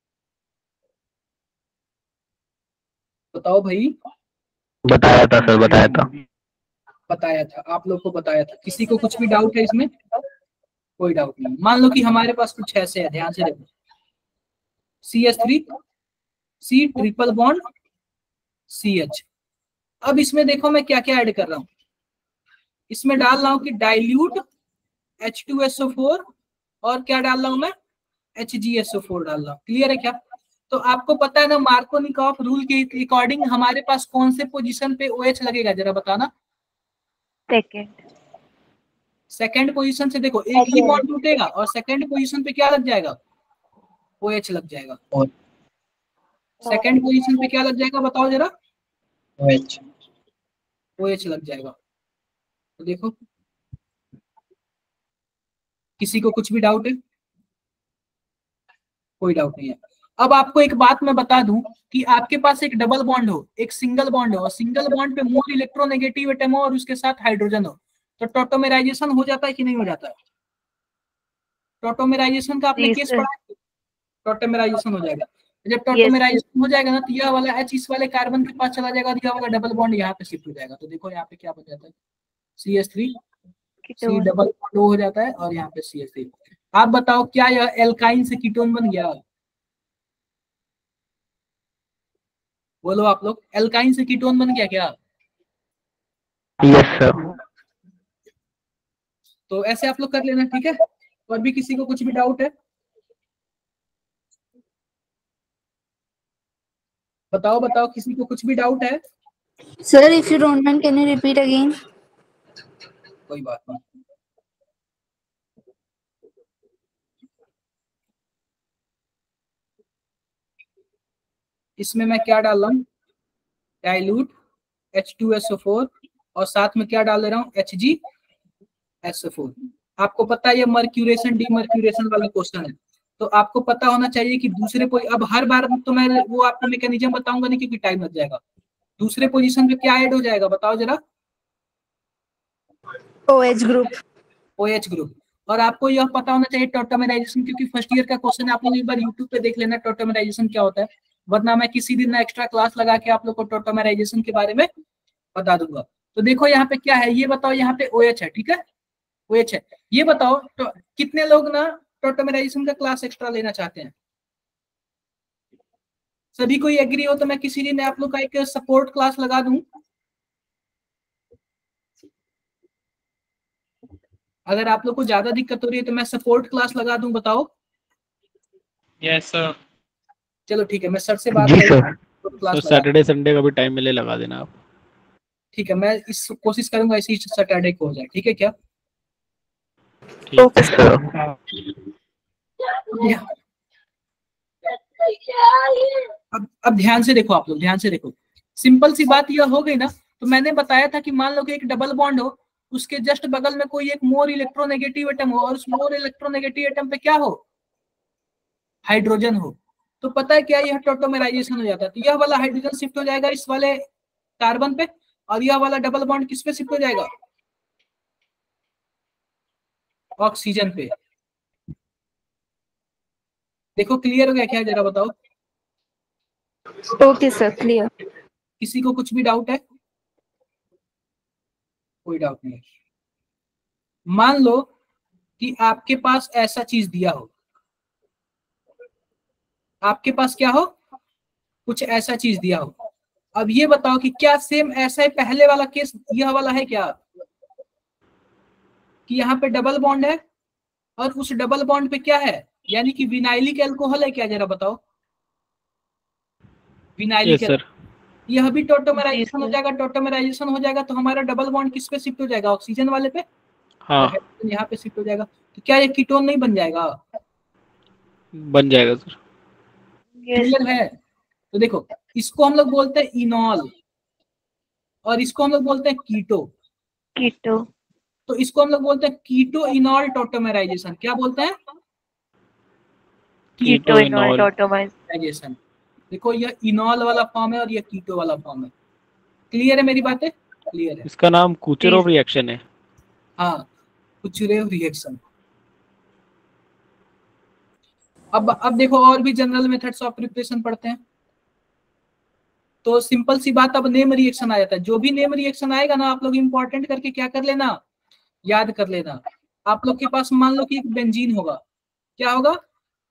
बताओ भाई।
बताया था सर, बताया था।
बताया था, आप लोग को बताया था। किसी को कुछ भी डाउट है इसमें? कोई डाउट नहीं। मान लो कि हमारे पास कुछ ऐसे है, ध्यान से देखो। CH3 C triple bond CH। अब इसमें देखो मैं क्या क्या ऐड कर रहा हूं। इसमें डाल रहा हूं कि डाइल्यूट H2SO4, और क्या डाल रहा हूं मैं? HgSO4 डाल रहा हूं। क्लियर है क्या? तो आपको पता है ना मार्कोनिकॉफ रूल के अकॉर्डिंग हमारे पास कौन से पोजीशन पे OH लगेगा, जरा बताना। सेकंड पोजीशन से। देखो एक ही बॉन्ड टूटेगा और सेकंड पोजीशन पे क्या लग जाएगा? OH लग जाएगा।
और
सेकंड पोजीशन पे क्या लग जाएगा बताओ जरा?
OH।
OH लग जाएगा। तो देखो किसी को कुछ भी डाउट है? कोई डाउट नहीं है। अब आपको एक बात मैं बता दूं कि आपके पास एक डबल बॉन्ड हो, एक सिंगल बॉन्ड हो, और सिंगल बॉन्ड पे मोर इलेक्ट्रोनेगेटिव एटम हो और उसके साथ हाइड्रोजन हो, तो टॉटोमेराइजेशन हो जाता है कि नहीं हो जाता है? टॉटोमेराइजेशन का आपने केस पढ़ा है? टॉटोमेराइजेशन हो जाएगा। जब टॉटोमेराइजेशन हो जाएगा ना, तो यह वाला H इस वाले कार्बन के पास चला जाएगा, और यह वाला डबल बॉन्ड यहाँ पे शिफ्ट हो जाएगा। तो देखो यहाँ पे क्या बन जाता है? CH3 C डबल बॉन्ड हो जाता है, और यहाँ पे CH3। आप बताओ क्या यह एल्काइन से कीटोन बन गया? बोलो आप लोग, एल्काइन से कीटोन बन गया क्या?
Yes sir.
तो ऐसे आप लोग कर लेना, ठीक है। और भी किसी को कुछ भी डाउट है? बताओ बताओ, किसी को कुछ भी डाउट है?
Sir, if you don't mind, can you repeat again?
कोई बात नहीं। इसमें मैं क्या डाल रहा हूँ? डाइल्यूट H2SO4, और साथ में क्या डाल रहा हूँ? HgSO4। आपको पता है ये मर्क्यूरेशन डीमर्क्यूरेशन वाला क्वेश्चन है, तो आपको पता होना चाहिए कि दूसरे अब हर बार तो मैं वो आपको मैकेनिज्म बताऊंगा नहीं, क्योंकि टाइम लग जाएगा। दूसरे पोजीशन पे क्या ऐड हो जाएगा बताओ जरा?
OH group.
OH group. और आपको यह पता होना चाहिए टॉटोमेराइजेशन, क्योंकि फर्स्ट ईयर का क्वेश्चन है। आप लोग एक बार यूट्यूब पे देख लेना टॉटोमेराइजेशन क्या होता है, वरना मैं किसी दिन एक्स्ट्रा क्लास लगा के आप लोग को टॉटोमेराइजेशन के बारे में बता दूंगा। तो देखो यहाँ पे क्या है, ये बताओ। यहाँ पे OH है, ठीक है, OH है। ये बताओ तो कितने लोग ना टॉटोमेराइजेशन का क्लास एक्स्ट्रा लेना चाहते हैं? सभी कोई एग्री हो तो मैं किसी दिन आप लोग का एक सपोर्ट क्लास लगा दूं। अगर आप लोग को ज्यादा दिक्कत हो रही है तो मैं सपोर्ट क्लास लगा दूं, बताओ।
Yes sir.
चलो ठीक है, मैं सर से बात
जी
करके
सर।
support class
तो
लगा।
सैटरडे संडे का भी टाइम मिले लगा देना आप।
ठीक है, मैं इस कोशिश करूंगा इसी सैटरडे को हो जाए, ठीक है क्या?
ठीक।
सर
अब ध्यान से देखो, आप लोग ध्यान से देखो। सिंपल सी बात यह हो गई ना। तो मैंने बताया था कि मान लो कि एक डबल बॉन्ड हो, उसके जस्ट बगल में कोई एक मोर इलेक्ट्रोनेगेटिव एटम हो, और उस मोर इलेक्ट्रोनेगेटिव एटम पे क्या हो, हाइड्रोजन हो। तो पता है क्या, यह टॉटोमेराइजेशन हो जाता है। तो यह वाला हाइड्रोजन शिफ्ट हो जाएगा इस वाले कार्बन पे, और यह वाला डबल बॉन्ड किस पे शिफ्ट हो जाएगा, ऑक्सीजन पे। देखो क्लियर हो गया क्या, जरा बताओ।
Okay sir, clear.
किसी को कुछ भी डाउट है? कोई डाउट नहीं। मान लो कि आपके पास ऐसा चीज दिया हो, आपके पास क्या हो, कुछ ऐसा चीज दिया हो। अब ये बताओ कि क्या सेम ऐसा ही पहले वाला केस यह वाला है क्या, कि यहाँ पे डबल बॉन्ड है और उस डबल बॉन्ड पे क्या है, यानी कि विनाइलिक अल्कोहल है क्या, जरा बताओ। Vinylic
yes sir.
यह भी टॉटोमेराइजेशन हो जाएगा। टॉटोमेराइजेशन हो जाएगा तो हमारा डबल बॉन्ड किस पे शिफ्ट हो जाएगा, ऑक्सीजन वाले पे,
हाँ
और हाइड्रोजन यहाँ पे शिफ्ट हो जाएगा। तो क्या ये कीटोन नहीं बन जाएगा?
बन जाएगा सर।
क्लियर है? तो देखो, इसको हम लोग बोलते हैं इनॉल, और इसको हम लोग बोलते हैं कीटो।
कीटो।
तो इसको हम लोग बोलते हैं कीटो इनॉल टॉटोमेराइजेशन। क्या बोलते हैं?
कीटो इनॉल
टॉटोमेराइजेशन। देखो, यह इनॉल वाला फॉर्म है और यह कीटो वाला फॉर्म है। क्लियर है मेरी बातें? क्लियर है?
इसका नाम कुचेरोव रिएक्शन है।
हाँ, कुचेरोव रिएक्शन। अब देखो, और भी जनरल मेथड्स ऑफ प्रिपरेशन पढ़ते हैं। तो सिंपल सी बात, अब नेम रिएक्शन आ जाता है। जो भी नेम रिएक्शन आएगा ना, आप लोग इंपॉर्टेंट करके क्या कर लेना, याद कर लेना। आप लोग के पास मान लो कि एक बेंजीन होगा। क्या होगा?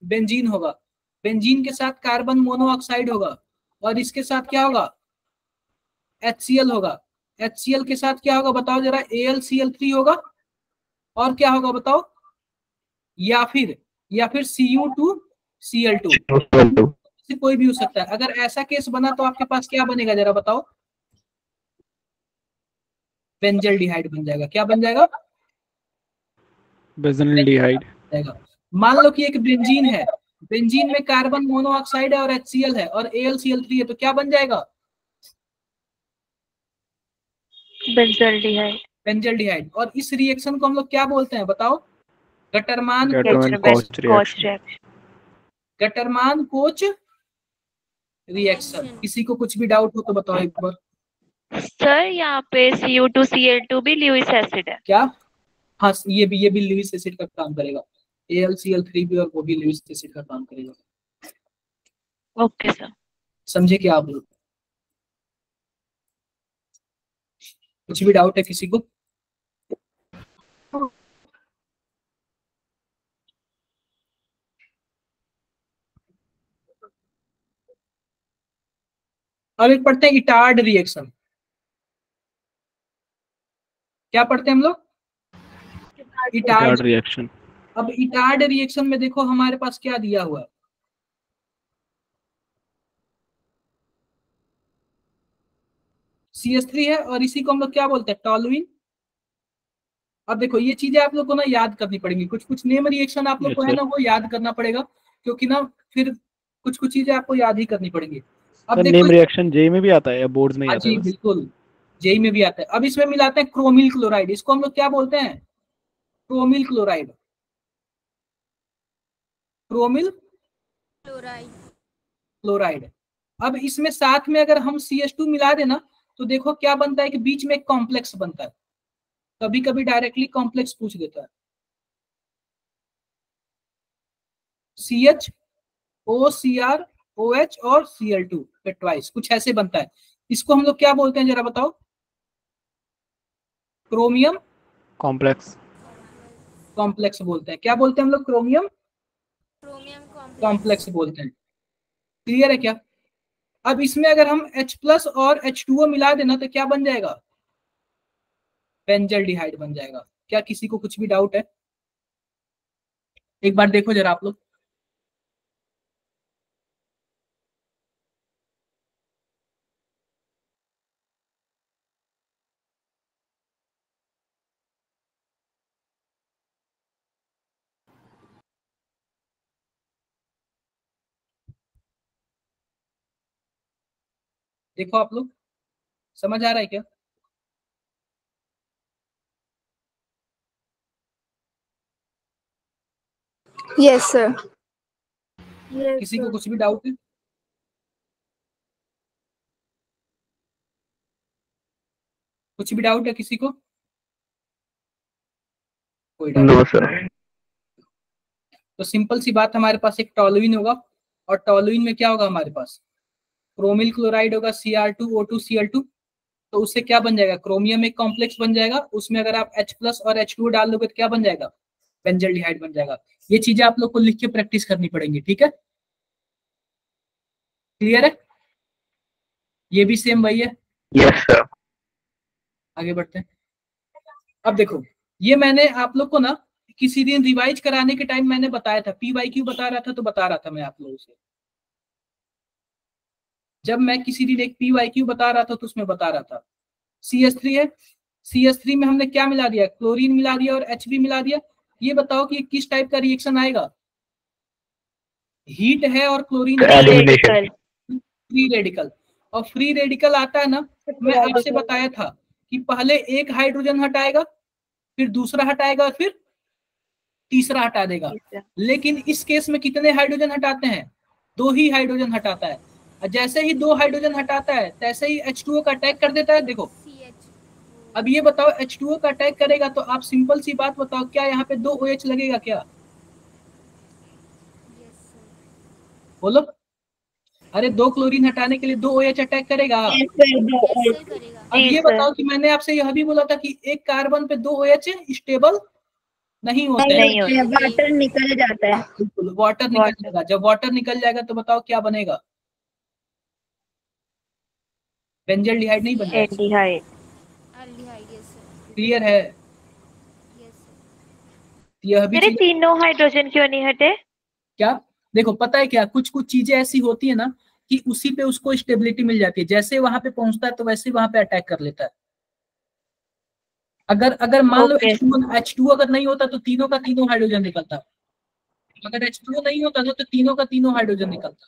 बेंजीन होगा। बेंजीन के साथ कार्बन मोनोऑक्साइड होगा, और इसके साथ क्या होगा, HCl होगा। HCl के साथ क्या होगा बताओ जरा, AlCl3 होगा। और क्या होगा बताओ, या फिर Cu2Cl2, से कोई भी हो सकता है। अगर ऐसा केस बना तो आपके पास क्या बनेगा, जरा बताओ। बेंजल्डिहाइड बन जाएगा। क्या बन जाएगा?
बेंजल्डिहाइड।
मान लो कि एक बेंजीन है, बेंजीन में कार्बन मोनोऑक्साइड है और HCl है और AlCl3 है, तो क्या बन जाएगा?
बेंजल्डिहाइड।
बेंजल्डिहाइड। और इस रिएक्शन को हम लोग क्या बोलते हैं बताओ? गटरमान गटरमान कोच रिएक्शन। किसी को कुछ भी डाउट हो तो बताओ एक बार।
सर यहाँ पे Cu2Cl2 भी ल्यूइस एसिड है
क्या? हाँ, ये भी ल्यूइस एसिड का काम करेगा। AlCl3 भी, और वो भी ल्यूइस एसिड का काम करेगा।
Okay sir.
समझे क्या आप लोग? कुछ भी डाउट है किसी को? अब एक पढ़ते हैं इटार्ड रिएक्शन। क्या पढ़ते हैं हम लोग? Etard
reaction.
अब इटार्ड रिएक्शन में देखो हमारे पास क्या दिया हुआ है। CH3 है, और इसी को हम लोग क्या बोलते हैं, टॉलुइन। अब देखो, ये चीजें आप लोग को ना याद करनी पड़ेंगी। कुछ कुछ नेम रिएक्शन आप लोग को है ना, वो याद करना पड़ेगा, क्योंकि ना फिर कुछ कुछ चीजें आपको याद ही करनी पड़ेंगी। अब देखो,
नेम रिएक्शन जेई में भी आता है या बोर्ड्स में ही आता है?
जी बिल्कुल, जेई में भी आता है। अब इसमें मिलाते हैं क्रोमिल क्लोराइड। इसको हम लोग क्या बोलते हैं? Chromyl chloride. Chromyl chloride. अब इसमें साथ में अगर हम CH2 मिला देना, तो देखो क्या बनता है कि बीच में एक कॉम्प्लेक्स बनता है। कभी कभी डायरेक्टली कॉम्प्लेक्स पूछ देता है। CH OCr OH और Cl2 पे ट्वाइस, कुछ ऐसे बनता है। इसको हम लोग क्या बोलते हैं जरा बताओ? क्रोमियम
कॉम्प्लेक्स
बोलते हैं। क्या बोलते हैं हम लोग? क्रोमियम कॉम्प्लेक्स बोलते हैं। क्लियर है क्या? अब इसमें अगर हम H+ और H2O मिला देना तो क्या बन जाएगा? बेंजल्डिहाइड बन जाएगा। क्या किसी को कुछ भी डाउट है? एक बार देखो जरा आप लोग। देखो आप लोग, समझ आ रहा है क्या?
Yes, sir.
किसी को कुछ भी डाउट है? कुछ भी डाउट है किसी को? कोई डाउट?
No sir.
तो सिंपल सी बात, हमारे पास एक टॉलुइन होगा और टॉलुइन में क्या होगा हमारे पास? क्रोमिल क्लोराइड होगा Cr2O2Cl2। तो उससे क्या बन जाएगा? क्रोमियम एक कॉम्प्लेक्स बन जाएगा, उसमें अगर आप H+ और H2 डाल दोगे तो क्या बन जाएगा? बेंजल्डिहाइड बन जाएगा। ये चीजें आप लोग को लिख के प्रैक्टिस करनी पड़ेंगी, ठीक है? क्लियर है? ये भी सेम वही है।
Yes sir.
आगे बढ़ते हैं। अब देखो, ये मैंने आप लोग को ना किसी दिन रिवाइज कराने के टाइम मैंने बताया था, PYQ बता रहा था, तो बता रहा था मैं आप लोगों से। जब मैं किसी दिन एक PYQ बता रहा था तो उसमें बता रहा था CH3 है, CH3 में हमने क्या मिला दिया? क्लोरीन मिला दिया और Hb मिला दिया। ये बताओ कि किस टाइप का रिएक्शन आएगा? हीट है और क्लोरीन
एलिमिनेशन।
Free radical. और फ्री रेडिकल आता है ना, मैं आपसे बताया था कि पहले एक हाइड्रोजन हटाएगा, फिर दूसरा हटाएगा, फिर तीसरा हटा देगा। लेकिन इस केस में कितने हाइड्रोजन हटाते हैं? 2 ही हाइड्रोजन हटाता है। और जैसे ही 2 हाइड्रोजन हटाता है तैसे ही H2O का अटैक कर देता है। देखो, अब ये बताओ, H2O का अटैक करेगा तो आप सिंपल सी बात बताओ, क्या यहाँ पे 2 OH लगेगा क्या? बोलो। अरे 2 क्लोरीन हटाने के लिए 2 OH अटैक करेगा। अब ये बताओ कि मैंने आपसे यह भी बोला था कि एक कार्बन पे 2 OH स्टेबल नहीं होते हैं।
वाटर निकल जाता है।
बिल्कुल, वाटर निकल जाएगा। जब वाटर निकल जाएगा तो बताओ क्या बनेगा? बेंजल्डिहाइड नहीं बनेगा।
एल्डिहाइड।
क्लियर है? यह भी
मेरे
चीज
तीनों हाइड्रोजन क्यों नहीं हटे?
क्या? देखो, पता है क्या, कुछ कुछ चीजें ऐसी होती है ना कि उसी पे उसको स्टेबिलिटी मिल जाती है। जैसे वहां पे पहुंचता है तो वैसे वहां पे अटैक कर लेता है। अगर अगर मान लो H2 अगर नहीं होता तो तीनों का तीनों हाइड्रोजन निकलता। अगर H2 नहीं होता तो तीनों का तीनों हाइड्रोजन निकलता।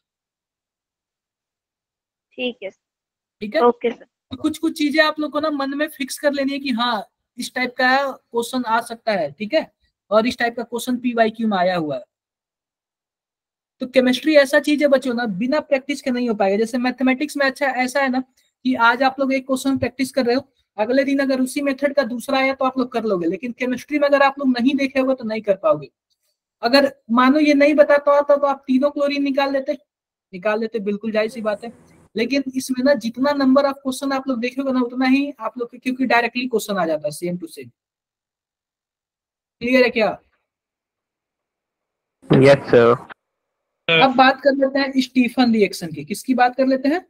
ठीक है।
ठीक है?
Okay sir.
तो कुछ कुछ चीजें आप लोग को ना मन में फिक्स कर लेनी है कि हाँ, इस टाइप का क्वेश्चन आ सकता है, ठीक है? और इस टाइप का क्वेश्चन PYQ में आया हुआ है। तो केमिस्ट्री ऐसा चीज है बच्चों ना, बिना प्रैक्टिस के नहीं हो पाएगा। जैसे मैथमेटिक्स में अच्छा ऐसा है ना कि आज आप लोग एक क्वेश्चन प्रैक्टिस कर रहे हो, अगले दिन अगर उसी मेथड का दूसरा आया तो आप लोग कर लोगे। लेकिन केमिस्ट्री में अगर आप लोग नहीं देखे होगे तो नहीं कर पाओगे। अगर मानो ये नहीं बताता होता तो आप तीनों क्लोरीन निकाल देते, बिल्कुल जाहिर सी बात है। लेकिन इसमें ना जितना नंबर ऑफ क्वेश्चन आप लोग देखेगे ना उतना ही आप लोग, क्योंकि डायरेक्टली क्वेश्चन आ जाता है सेम टू सेम। क्लियर है क्या?
Yes sir.
अब बात कर लेते हैं स्टीफन रिएक्शन की। किसकी बात कर लेते हैं?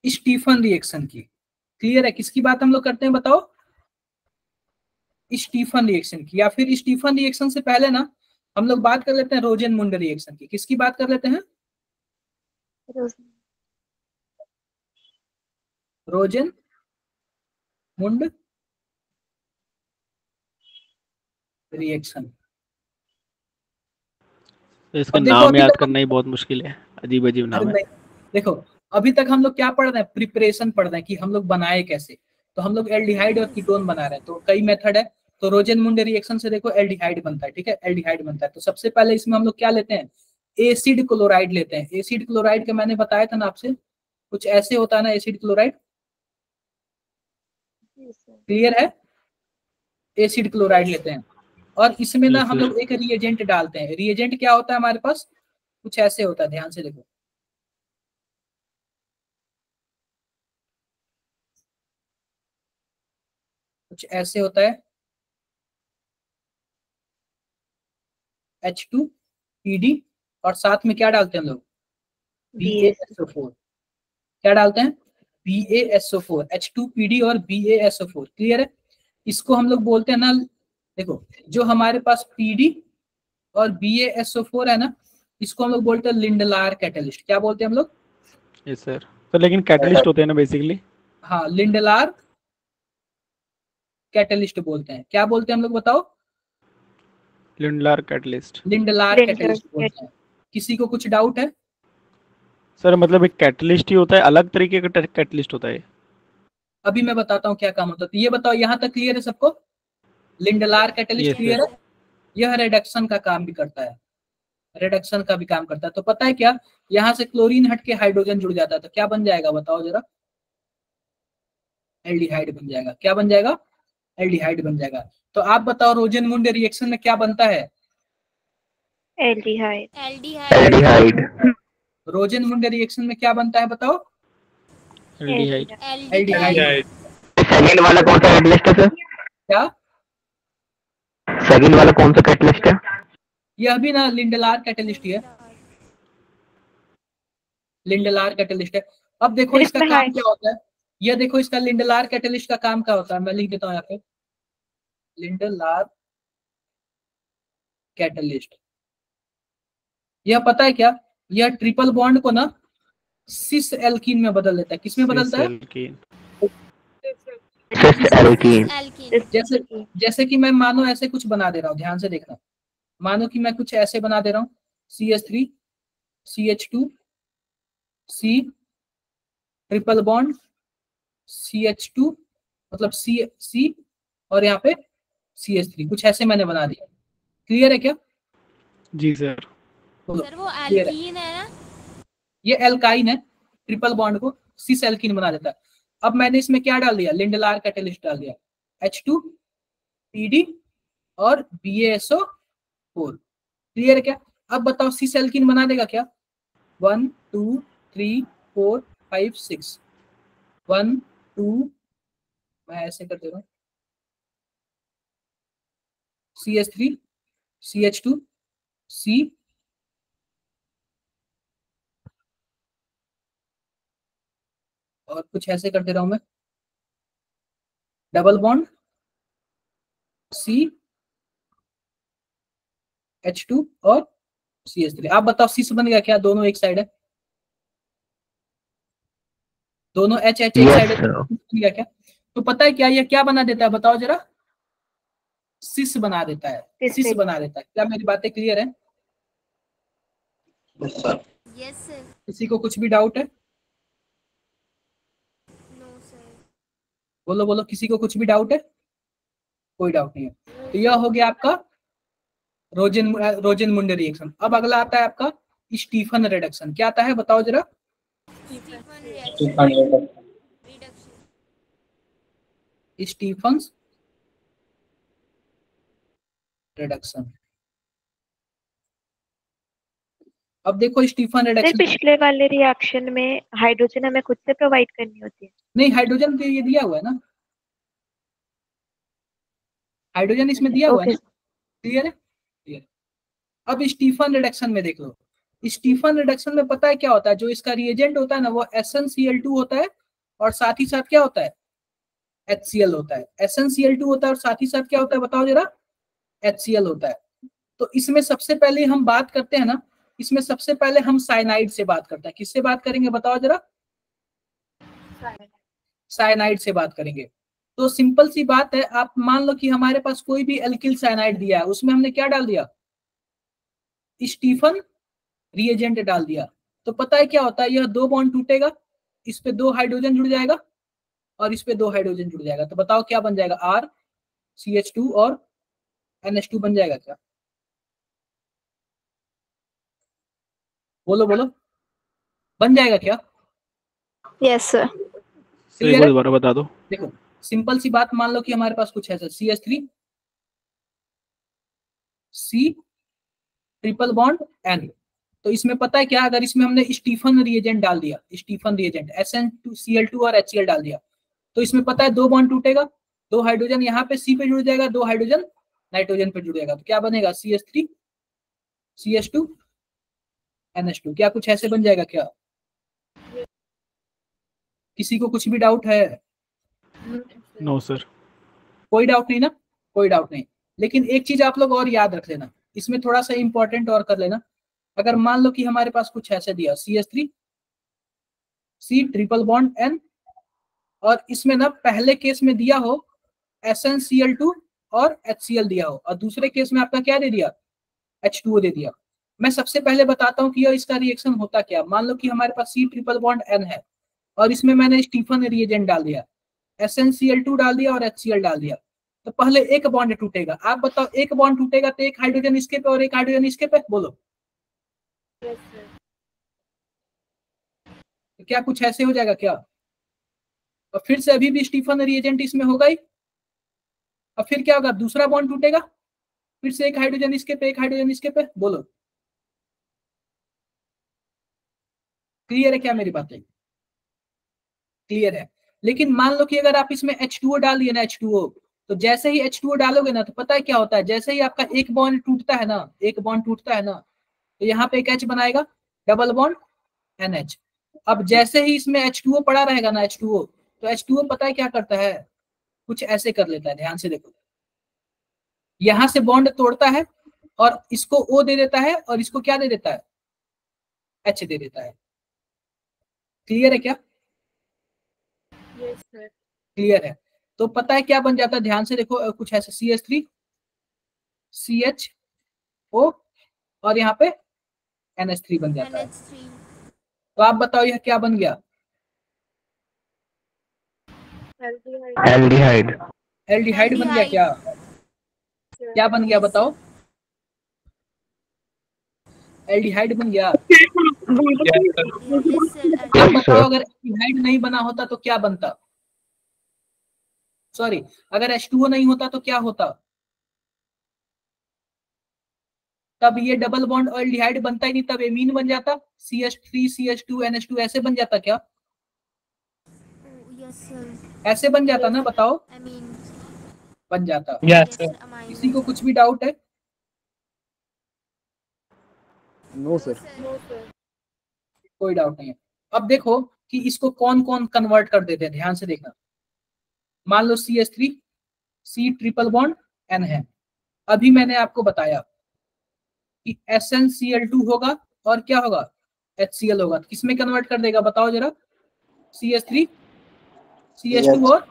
स्टीफन रिएक्शन की। क्लियर है? किसकी बात हम लोग करते हैं बताओ? स्टीफन रिएक्शन की। या फिर स्टीफन रिएक्शन से पहले ना हम लोग बात कर लेते हैं रोजेनमुंड रिएक्शन की। किसकी बात कर लेते हैं? रोजेनमुंड रिएक्शन।
तो इसका
अब देखो,
नाम
अभी
याद
तक
करना ही बहुत मुश्किल है, अजीब अजीब नाम है।
देखो, अभी तक हम लोग क्या पढ़ रहे हैं? प्रिपरेशन पढ़ रहे हैं कि हम लोग बनाए कैसे। तो हम लोग एल्डिहाइड और कीटोन बना रहे हैं, तो कई मेथड है। तो रोजेनमुंड रिएक्शन से देखो एल्डिहाइड बनता है, ठीक है? एल्डिहाइड बनता है। तो सबसे पहले इसमें हम लोग क्या लेते हैं? एसिड क्लोराइड लेते हैं। एसिड क्लोराइड का मैंने बताया था ना आपसे, कुछ ऐसे होता है ना एसिड क्लोराइड। क्लियर है? एसिड क्लोराइड लेते हैं और इसमें ना हम लोग एक रिएजेंट डालते हैं। रिएजेंट क्या होता है हमारे पास? कुछ ऐसे होता है, ध्यान से देखो। कुछ ऐसे होता है, H2PD और साथ में क्या डालते हैं हम लोग? BaSO4। क्या डालते हैं? BaSO4, H2PD और BaSO4, क्लियर है। इसको हम लोग बोलते हैं ना, देखो जो हमारे पास PD और BaSO4 है ना, इसको हम लोग बोलते हैं लिंडलार कैटलिस्ट। क्या बोलते हैं हम लोग?
Yes sir. तो लेकिन कैटलिस्ट होते हैं ना बेसिकली।
हाँ, लिंडलार कैटलिस्ट बोलते हैं। क्या बोलते हैं हम लोग बताओ?
Lindlar catalyst.
लिंडलार कैटलिस्ट बोलते हैं। किसी को कुछ डाउट है?
सर मतलब एक कैटलिस्ट ही होता है, अलग तरीके का कैटलिस्ट होता है?
अभी मैं बताता हूँ क्या काम होता है। तो ये बताओ, यहाँ तक क्लियर है सबको? लिंडलार कैटलिस्ट
Yes,
क्लियर है? यह रिडक्शन का काम भी करता है, रिडक्शन का भी काम करता है। तो पता है क्या, यहाँ से क्लोरीन हट के हाइड्रोजन जुड़ जाता है, तो क्या बन जाएगा बताओ जरा? एल्डिहाइड बन जाएगा। क्या बन जाएगा? एल्डिहाइड बन जाएगा। तो आप बताओ रोजेनमुंडे रिएक्शन में क्या बनता है?
एल्डिहाइड।
एल्डिहाइड।
रोजेनमुंडे रिएक्शन में क्या बनता है बताओ?
एल्डिहाइड।
एल्डिहाइड।
सेकंड वाला कौन सा कैटलिस्ट है सर?
क्या?
सेकंड वाला कौन सा कैटलिस्ट है?
यह भी ना लिंडलार कैटलिस्ट ही है, लिंडलार कैटलिस्ट है। अब देखो इसका काम क्या होता है, यह देखो इसका लिंडलार कैटलिस्ट का काम क्या होता है, मैं लिख देता हूँ यहाँ पे, लिंडलार कैटलिस्ट। यह पता है क्या, यह ट्रिपल बॉन्ड को ना सिस एल्कीन में बदल देता है। किस में बदलता है? जैसे कि मैं मानो ऐसे कुछ बना दे रहा हूँ, ध्यान से देखना। मानो कि मैं कुछ ऐसे बना दे रहा हूँ, CH3 CH2 C triple bond CH2 मतलब C और यहाँ पे CH3, कुछ ऐसे मैंने बना दिया। क्लियर है क्या?
जी सर।
सर वो एल्कीन है ना?
ये एल्काइन है, ट्रिपल बॉन्ड को सिस एल्कीन बना देता है। अब मैंने इसमें क्या डाल दिया? लिंडलार कैटलिस्ट डाल दिया, H2PD और BaSO4। क्लियर है क्या? अब बताओ सिस एल्कीन बना देगा क्या? 1 2 3 4 5 6 1 2, मैं ऐसे कर दे रहा हूँ, CH3 CH2 C और कुछ ऐसे कर दे रहा हूं मैं, डबल बॉन्ड C H2 और CH3। आप बताओ सिस बन गया क्या? दोनों एक साइड है, दोनों H एक साइड है, बन गया क्या? तो पता है क्या, ये क्या बना देता है बताओ जरा? सिस बना देता है, सिस बना देता है। क्या मेरी बातें क्लियर है?
Yes sir.
किसी को कुछ भी डाउट है?
No sir.
बोलो बोलो, किसी को कुछ भी डाउट है? कोई डाउट नहीं है। तो यह हो गया आपका रोजेनमुंडे रिएक्शन। अब अगला आता है आपका स्टीफन रिडक्शन। क्या आता है बताओ जरा? Stephen reduction. अब देखो स्टीफन रिडक्शन,
पिछले वाले रिएक्शन में हाइड्रोजन हमें खुद से प्रोवाइड करनी होती है?
नहीं, हाइड्रोजन तो ये दिया हुआ है ना, हाइड्रोजन इसमें दिया हुआ है ना। क्लियर है? क्लियर। अब स्टीफन रिडक्शन में देख लो, स्टीफन रिडक्शन में पता है क्या होता है? जो इसका रिएजेंट होता है ना, वो SnCl2 होता है और साथ ही साथ क्या होता है? HCl होता है। SnCl2 होता है और साथ ही साथ क्या होता है बताओ जरा? HCl होता है। तो इसमें सबसे पहले हम बात करते हैं ना, इसमें सबसे पहले हम साइनाइड से बात करते हैं। किससे बात करेंगे बताओ जरा? साइनाइड से बात करेंगे। तो सिंपल सी बात है, आप मान लो कि हमारे पास कोई भी एल्किल साइनाइड दिया है, उसमें हमने क्या डाल दिया? स्टीफन रिएजेंट डाल दिया। तो पता है क्या होता है? यह दो बॉन्ड टूटेगा, इस पे दो हाइड्रोजन जुड़ जाएगा और इस पे दो हाइड्रोजन जुड़ जाएगा। तो बताओ क्या बन जाएगा? RCH2 और NH2 बन जाएगा क्या? बोलो बोलो, बन जाएगा क्या?
Yes sir.
एक बार दोबारा बता दो।
देखो सिंपल सी बात, मान लो कि हमारे पास कुछ है sir, CH3 C triple bond N। तो इसमें पता है क्या, अगर इसमें हमने स्टीफन रिएजेंट डाल दिया, स्टीफन रिएजेंट SnCl2 और HCl डाल दिया, तो इसमें पता है दो बॉन्ड टूटेगा, दो हाइड्रोजन यहाँ पे C पे जुड़ जाएगा, दो हाइड्रोजन नाइट्रोजन पे जुड़ जाएगा। तो क्या बनेगा? CH3 CH2 NH2। क्या कुछ ऐसे बन जाएगा क्या? किसी को कुछ भी डाउट है?
No sir.
कोई डाउट नहीं ना? कोई डाउट नहीं। लेकिन एक चीज आप लोग और याद रख लेना, इसमें थोड़ा सा इंपॉर्टेंट और कर लेना। अगर मान लो कि हमारे पास कुछ ऐसे दिया CH3 C triple bond N, और इसमें ना पहले केस में दिया हो SnCl2 और HCl दिया हो, और दूसरे केस में आपका क्या दे दिया? H2O दे दिया। मैं सबसे पहले बताता हूँ कि यह इसका रिएक्शन होता क्या। मान लो कि हमारे पास C ट्रिपल बॉन्ड N है और इसमें मैंने स्टीफन रिएजेंट डाल दिया, SnCl2 डाल दिया और HCl डाल दिया, तो पहले एक बॉन्ड टूटेगा। आप बताओ, एक बॉन्ड टूटेगा तो एक हाइड्रोजन इसके पे और एक हाइड्रोजन इसके पे, बोलो। तो क्या कुछ ऐसे हो जाएगा क्या? और फिर से अभी भी स्टीफन रिएजेंट इसमें होगा ही, और फिर क्या होगा? दूसरा बॉन्ड टूटेगा, फिर से एक हाइड्रोजन इसके पे एक हाइड्रोजन इसके पे, बोलो। क्लियर है क्या मेरी बातें? क्लियर है। लेकिन मान लो कि अगर आप इसमें H2O डाल दिए ना, H2O, तो जैसे ही H2O डालोगे ना, तो पता है क्या होता है? जैसे ही आपका एक बॉन्ड टूटता है ना, एक बॉन्ड टूटता है ना, तो यहाँ पे एक H बनाएगा, डबल बॉन्ड NH। अब जैसे ही इसमें H2O पड़ा रहेगा ना, H2O, तो H2O पता है क्या करता है? कुछ ऐसे कर लेता है, ध्यान से देखो। यहां से बॉन्ड तोड़ता है और इसको O दे देता है और इसको क्या दे देता है? H दे देता है। क्लियर है क्या?
Yes sir.
क्लियर है। तो पता है क्या बन जाता है? ध्यान से देखो, कुछ ऐसे CH3 CHO और यहाँ पे NH3 बन जाता है।
NH3
तो आप बताओ यह क्या बन गया?
एल्डिहाइड।
एल्डिहाइड बन गया क्या? क्या बन गया बताओ? एल्डिहाइड बन गया। अब बताओ, अगर एल्डिहाइड नहीं बना होता तो क्या बनता? सॉरी, अगर H2O नहीं होता तो क्या होता? तब ये डबल बॉन्ड एल्डिहाइड बनता ही नहीं, तब एमीन बन जाता, CH3 CH2 NH2 ऐसे बन जाता क्या?
Yes sir.
ऐसे बन जाता ना, बताओ।
अमीन
बन जाता।
Yes, sir.
किसी को कुछ भी डाउट है?
No sir.
कोई डाउट नहीं है। अब देखो कि इसको कौन कौन कन्वर्ट कर देते हैं, ध्यान से देखना। मान लो CH3 C triple bond N है। अभी मैंने आपको बताया कि SnCl2 होगा और क्या होगा? HCl होगा। तो किसमें कन्वर्ट कर देगा बताओ जरा? CH3 CH2 और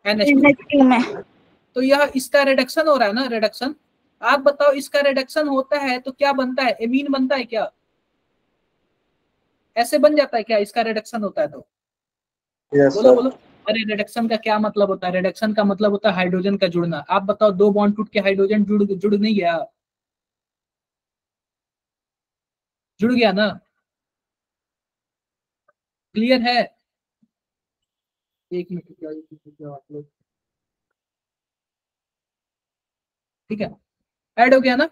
NH2
में।
तो यह इसका रिडक्शन हो रहा है ना, रिडक्शन। आप बताओ, इसका रिडक्शन होता है तो क्या बनता है? एमीन बनता है क्या? ऐसे बन जाता है क्या इसका रिडक्शन होता है तो? बोलो बोलो। अरे रिडक्शन का क्या मतलब होता है? रिडक्शन का मतलब होता है हाइड्रोजन का जुड़ना। आप बताओ, दो बॉन्ड टूट के हाइड्रोजन जुड़ नहीं गया? जुड़ गया ना? क्लियर है? एक मिनट आप लोग, ठीक है, ऐड हो गया ना?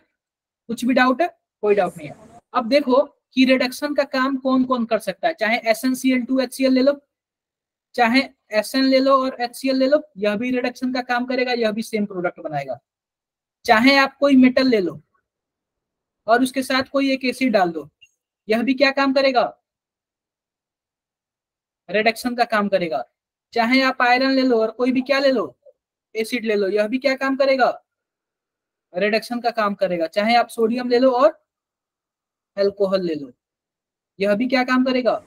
कुछ भी डाउट है? कोई डाउट नहीं है। अब देखो कि रिडक्शन का काम कौन कौन कर सकता है। चाहे SnCl2 HCl ले लो, चाहे Sn ले लो और HCl ले लो, यह भी रिडक्शन का काम करेगा, यह भी सेम प्रोडक्ट बनाएगा। चाहे आप कोई मेटल ले लो और उसके साथ कोई एक एसिड डाल दो, यह भी क्या काम करेगा? रिडक्शन का काम करेगा। चाहे आप आयरन ले लो और कोई भी क्या ले लो, एसिड ले लो, यह भी क्या काम करेगा? रिडक्शन का काम करेगा। चाहे आप सोडियम ले लो और अल्कोहल ले लो, यह भी क्या काम करेगा?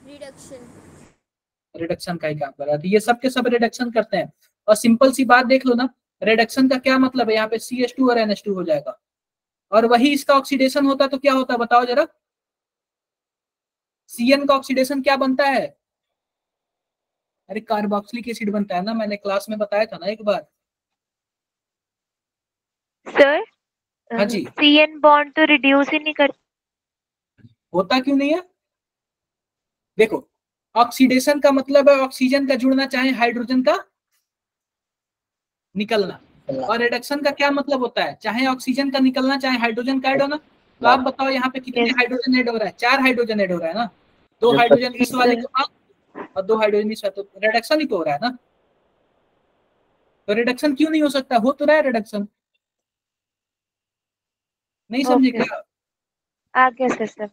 रिडक्शन का ही काम करेगा। तो ये सब के सब रिडक्शन करते हैं। और सिंपल सी बात देख लो ना, रिडक्शन का क्या मतलब है? यहाँ पे CH2 और NH2 हो जाएगा, और वही इसका ऑक्सीडेशन होता तो क्या होता बताओ जरा? CN का ऑक्सीडेशन क्या बनता है? अरे कार्बोक्सिलिक एसिड बनता है ना, मैंने क्लास में बताया था ना एक बार।
सर
हाँ जी।
CN बॉन्ड तो रिड्यूस ही नहीं कर
होता क्यों नहीं है? देखो, ऑक्सीडेशन का मतलब है ऑक्सीजन का जुड़ना चाहे हाइड्रोजन का निकलना, और रिडक्शन का क्या मतलब होता है? चाहे ऑक्सीजन का निकलना चाहे हाइड्रोजन का ऐड होना। तो आप बताओ यहाँ पे कितने हाइड्रोजन ऐड हो रहा है? 4 हाइड्रोजन ऐड हो रहा है ना। 2 हाइड्रोजन इस वाले के पास और 2 हाइड्रोजन इस वाले, तो रिडक्शन ही तो हो रहा है ना। तो रिडक्शन क्यों नहीं हो सकता? हो तो रहा है रिडक्शन। नहीं समझे क्या?
आ गया सर।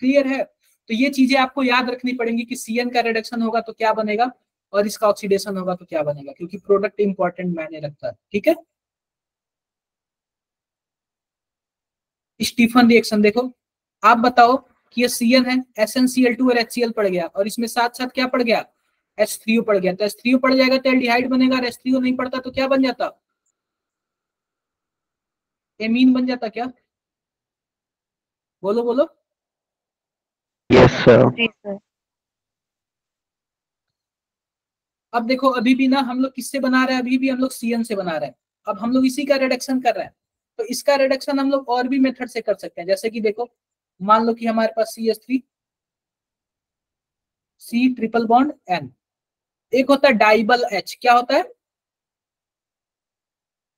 क्लियर है? तो ये चीजें आपको याद रखनी पड़ेंगी कि CN का रिडक्शन होगा तो क्या बनेगा और इसका ऑक्सीडेशन होगा तो क्या बनेगा, क्योंकि प्रोडक्ट इंपॉर्टेंट मायने रखता है। ठीक है, स्टीफन रिएक्शन देखो, आप बताओ कि ये CN है, SnCl2 और HCl पड़ गया, और इसमें साथ साथ क्या पड़ गया, H3O पड़ गया। तो H3O पड़ जाएगा तो एल्डिहाइड बनेगा, और H3O नहीं पड़ता तो क्या बन जाता, एमीन बन जाता। क्या बोलो बोलो।
Yes sir.
जी सर।
अब देखो अभी भी ना हम लोग किससे बना रहे हैं, अभी भी हम लोग CN से बना रहे हैं। अब हम लोग इसी का रिडक्शन कर रहे हैं, तो इसका रिडक्शन हम लोग और भी मेथड से कर सकते हैं। जैसे कि देखो, मान लो कि हमारे पास CH3 C triple bond N, एक होता है डाइबल H। क्या होता है,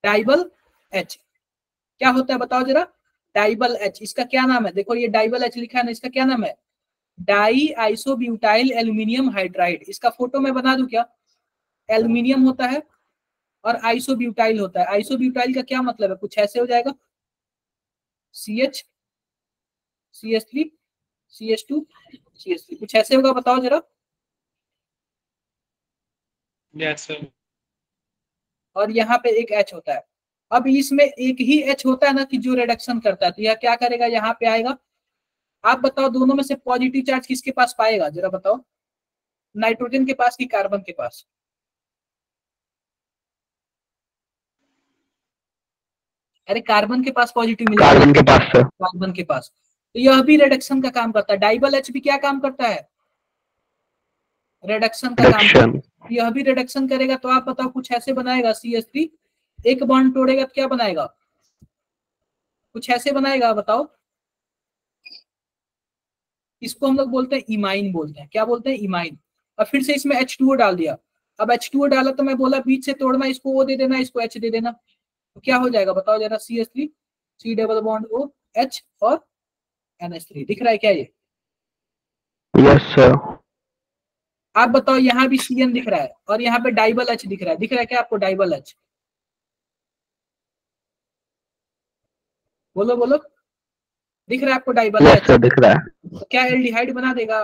डाइबल H क्या होता है बताओ जरा, डाइबल H इसका क्या नाम है, देखो ये डाइबल H लिखा है ना, इसका क्या नाम है, डाई आइसोब्यूटाइल एल्यूमिनियम हाइड्राइड। इसका फोटो मैं बना दूं क्या, एल्यूमिनियम होता है और आइसोब्यूटाइल होता है। आइसोब्यूटाइल का क्या मतलब है, कुछ ऐसे हो जाएगा, CH CH3 CH2 CH3, कुछ ऐसे होगा, बताओ जरा।
Yes sir.
और यहाँ पे एक H होता है। अब इसमें एक ही H होता है ना कि जो रिडक्शन करता है, तो यह क्या करेगा, यहाँ पे आएगा। आप बताओ दोनों में से पॉजिटिव चार्ज किसके पास पाएगा, जरा बताओ, नाइट्रोजन के पास कि कार्बन के पास। अरे कार्बन के पास पॉजिटिव मिलेगा,
कार्बन के पास सर।
कार्बन के पास। तो यह भी रिडक्शन का काम करता है। डाइबल H भी क्या काम करता है, रिडक्शन का काम करता है। यह भी रिडक्शन करेगा। तो आप बताओ कुछ ऐसे बनाएगा, CH3 एक बॉन्ड तोड़ेगा तो क्या बनाएगा, कुछ ऐसे बनाएगा, बताओ। इसको हम लोग बोलते हैं इमाइन बोलते हैं। क्या बोलते हैं, इमाइन। और फिर से इसमें H2O डाल दिया। अब H2O डाला तो मैं बोला बीच से तोड़ना, इसको O दे देना, इसको H दे देना, तो क्या हो जाएगा बताओ जरा, CH3 C double bond O H और NH3। दिख रहा है क्या ये,
यस सर।
आप बताओ, यहाँ भी CN दिख रहा है और यहाँ पे डाइबल H दिख रहा है। दिख रहा है क्या आपको डाइबल H, बोलो बोलो, दिख रहा है आपको डाइबल
यस
H,
सर दिख रहा है,
तो क्या एल्डिहाइड बना देगा,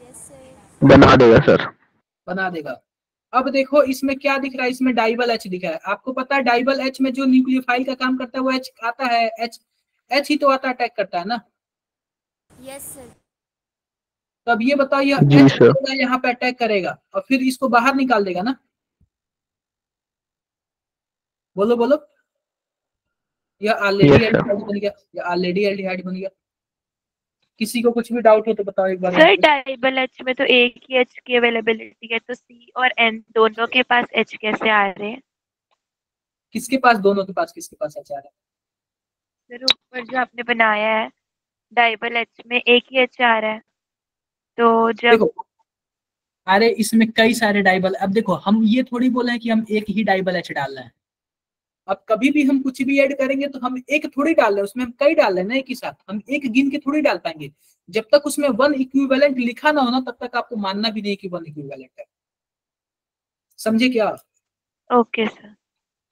यस सर।
बना देगा सर।
बना देगा। अब देखो इसमें क्या दिख रहा है, इसमें डाइबल H दिख रहा है। आपको पता है डाइबल H में जो न्यूक्लियोफाइल का काम करता है वो H आता है, H ही तो आता, अटैक करता है ना।
Yes sir.
तो अब ये बताओ, ये
जी
H
सर।
यहाँ पे अटैक करेगा और फिर इसको बाहर निकाल देगा ना, बोलो बोलो। यह ऑलरेडी
Yes, sir.
एल्डिहाइड बन गया, यह ऑलरेडी एल्डिहाइड बन गया। किसी को कुछ भी डाउट हो तो बताओ एक बार।
सर डाइबल H में तो एक ही H की अवेलेबिलिटी है, तो C और N दोनों के पास H कैसे आ रहे हैं?
किसके पास, दोनों के पास किसके पास H आ रहा है,
सर ऊपर जो आपने बनाया है डाइबल H में एक ही H आ रहा है, तो जब
देखो अरे इसमें कई सारे डाइबल, अब देखो हम ये थोड़ी बोले हैं कि हम एक ही डाइबल H डाल रहे हैं। अब कभी भी हम कुछ भी ऐड करेंगे तो हम एक थोड़ी डाल रहे हैं, उसमें हम कई डाल रहे हैं ना एक ही साथ, हम एक गिन के थोड़ी डाल पाएंगे। जब तक उसमें वन इक्विवेलेंट लिखा ना हो ना, तब तक आपको मानना भी नहीं कि वन इक्विवेलेंट है। समझे क्या,
ओके सर।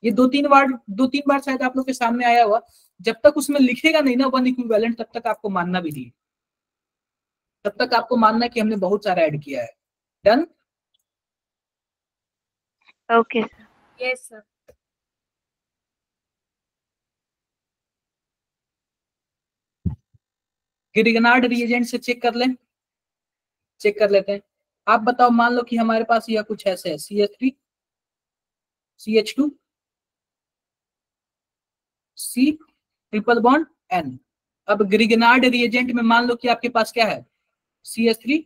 ये दो तीन बार शायद आप लोग के सामने आया हुआ। जब तक उसमें लिखेगा नहीं ना वन इक्विवेलेंट, तब तक आपको मानना भी नहीं, तब तक आपको मानना कि हमने बहुत सारा ऐड किया है। Done,
okay sir.
Yes sir.
Grignard reagent से चेक कर लें, चेक कर लेते हैं। आप बताओ, मान लो कि हमारे पास यह कुछ ऐसे है, CH3 CH2 C triple bond N। अब ग्रिगनार्ड रिएजेंट में मान लो कि आपके पास क्या है, CH3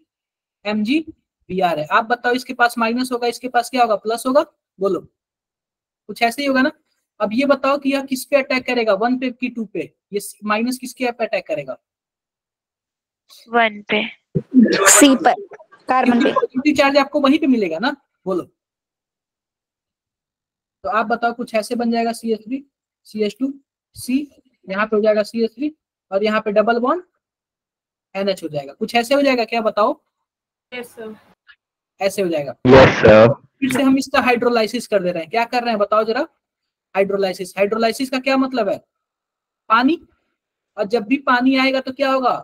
MgBr है। आप बताओ इसके पास माइनस होगा, इसके पास क्या होगा, प्लस होगा, बोलो। कुछ ऐसे ही होगा ना। अब ये बताओ कि यह किस पे अटैक करेगा, 1 पे कि 2 पे, ये माइनस किसके पे अटैक करेगा,
1 पे।
सी पर, कार्बन पे।
पॉजिटिव चार्ज आपको वहीं पे मिलेगा ना, बोलो। तो आप बताओ कुछ ऐसे बन जाएगा, CH3 CH2 C, यहाँ पे हो जाएगा CH3 और यहाँ पे डबल बॉन्ड NH हो जाएगा। कुछ ऐसे हो जाएगा क्या, बताओ।
Yes sir.
ऐसे हो जाएगा।
Yes sir.
फिर से हम इसका हाइड्रोलाइसिस कर दे रहे हैं। क्या कर रहे हैं बताओ जरा, हाइड्रोलाइसिस। हाइड्रोलाइसिस का क्या मतलब है, पानी। और जब भी पानी आएगा तो क्या होगा,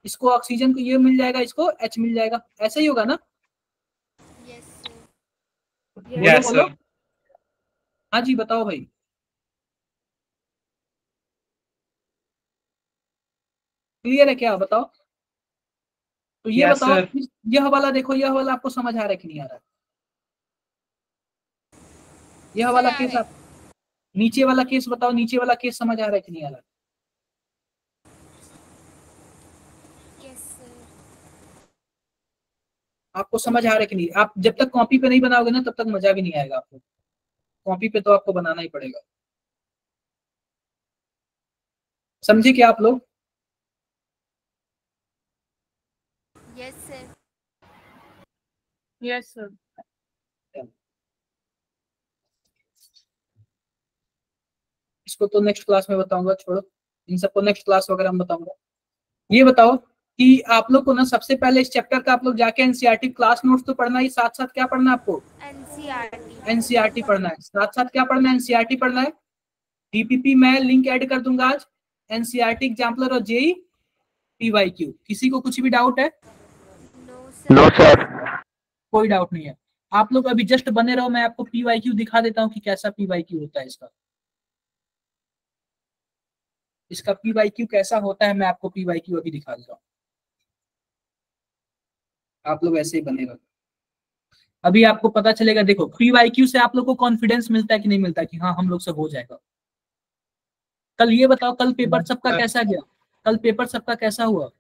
इसको ऑक्सीजन को ये मिल जाएगा, इसको H मिल जाएगा, ऐसा ही होगा ना?
Yes sir.
बोलो
Yes,
बोलो।
sir.
हाँ जी बताओ भाई। क्लियर है क्या? बताओ। तो ये
Yes,
बताओ,
sir.
यह वाला देखो, यह वाला आपको समझ आ रहा है कि नहीं आ रहा है? यह वाला केस आप नीचे वाला केस बताओ, नीचे वाला केस समझ आ रहा है कि नहीं आ रहा है?
Yes sir.
आपको समझ आ रहा है कि नहीं? आप जब तक कॉपी पे नहीं बनाओगे ना तब तक मजा भी नहीं आएगा आपको। कॉपी पे तो आपको बनाना ही पड़ेगा। समझे क्या आप लोग?
Yes sir.
Yes sir.
इसको तो नेक्स्ट क्लास में बताऊंगा, छोड़ो, इन सबको नेक्स्ट क्लास वगैरह में बताऊंगा। ये बताओ कि आप लोग को ना सबसे पहले इस चैप्टर का आप लोग जाके एनसीईआरटी क्लास नोट्स तो पढ़ना ही, साथ साथ क्या पढ़ना है आपको?
एनसीईआरटी।
एनसीईआरटी पढ़ना है, साथ साथ क्या पढ़ना है? एनसीईआरटी पढ़ना है। डीपीपी मैं लिंक ऐड कर दूंगा आज, एनसीईआरटी एग्जाम्पलर और जेई पीवाईक्यू। किसी को कुछ भी डाउट है?
No sir.
कोई डाउट नहीं है। आप लोग अभी जस्ट बने रहो, मैं आपको पीवाईक्यू दिखा देता हूँ कि कैसा पीवाईक्यू होता है इसका पीवाईक्यू कैसा होता है, मैं आपको पीवाईक्यू अभी दिखा देता हूँ। आप लोग ऐसे ही बने रहो, अभी आपको पता चलेगा। देखो पीवाईक्यू से आप लोग को कॉन्फिडेंस मिलता है कि नहीं मिलता है कि हाँ हम लोग से हो जाएगा। कल ये बताओ, कल पेपर सबका कैसा गया? कल पेपर सबका कैसा हुआ?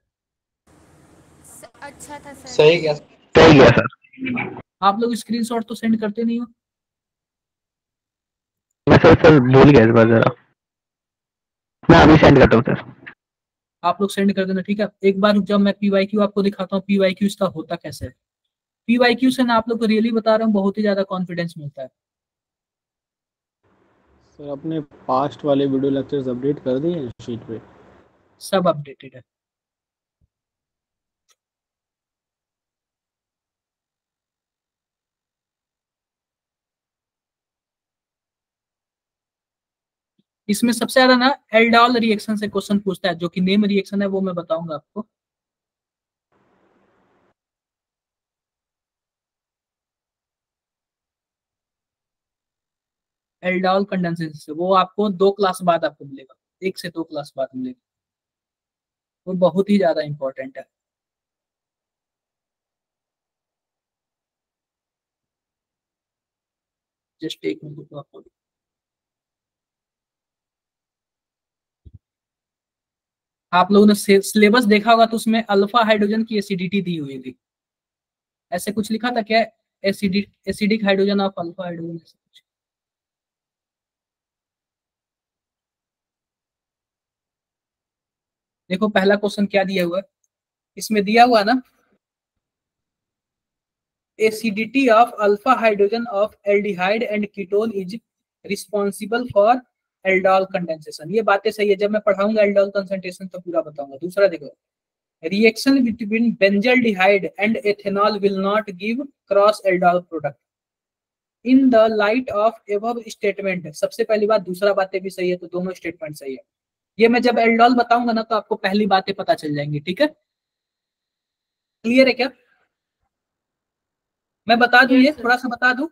अच्छा था सर।
सही गया.
सही गया सर।
आप लोग स्क्रीनशॉट तो सेंड करते नहीं हो।
मैं सर भूल गया इस बार जरा, मैं अभी सेंड करता हूँ सर।
आप लोग सेंड कर देना, ठीक है? एक बार जब मैं पीवाईक्यू आपको दिखाता हूँ पीवाईक्यू इसका होता कैसे है। पीवाईक्यू से ना आप लोग को रियली बता रहा हूँ बहुत ही ज्यादा कॉन्फिडेंस मिलता है।
सर अपने पास्ट वाले वीडियो लेक्चर्स अपडेट कर दिए शीट पे?
सब अपडेटेड है। इसमें सबसे ज्यादा ना एल्डोल रिएक्शन से क्वेश्चन पूछता है, जो कि नेम रिएक्शन है वो मैं बताऊंगा आपको। एल्डोल कंडेंसेशन से वो आपको 2 क्लास बाद आपको मिलेगा, 1 से 2 क्लास बाद मिलेगा। वो बहुत ही ज्यादा इंपॉर्टेंट है। जस्ट एक मिनट तो आपको आप लोगों ने सिलेबस देखा होगा तो उसमें अल्फा हाइड्रोजन की एसिडिटी दी हुई थी। ऐसे कुछ लिखा था क्या? Acidic hydrogen of alpha hydrogen, ऐसे कुछ। देखो पहला क्वेश्चन क्या दिया हुआ है, इसमें दिया हुआ ना acidity of alpha hydrogen of aldehyde and ketone is responsible for aldol condensation. ये बातें सही है, जब मैं पढ़ाऊंगा एल्डोल कंसंट्रेशन तो पूरा बताऊंगा। दूसरा देखो, reaction between benzaldehyde and ethanol will not give cross aldol product in the light of above statement। सबसे पहली बात, दूसरा बातें भी सही है, तो दोनों स्टेटमेंट सही है। ये मैं जब एल्डोल बताऊंगा ना तो आपको पहली बातें पता चल जाएंगी, ठीक है? क्लियर है क्या? मैं बता दूं, ये थोड़ा सा बता दूं।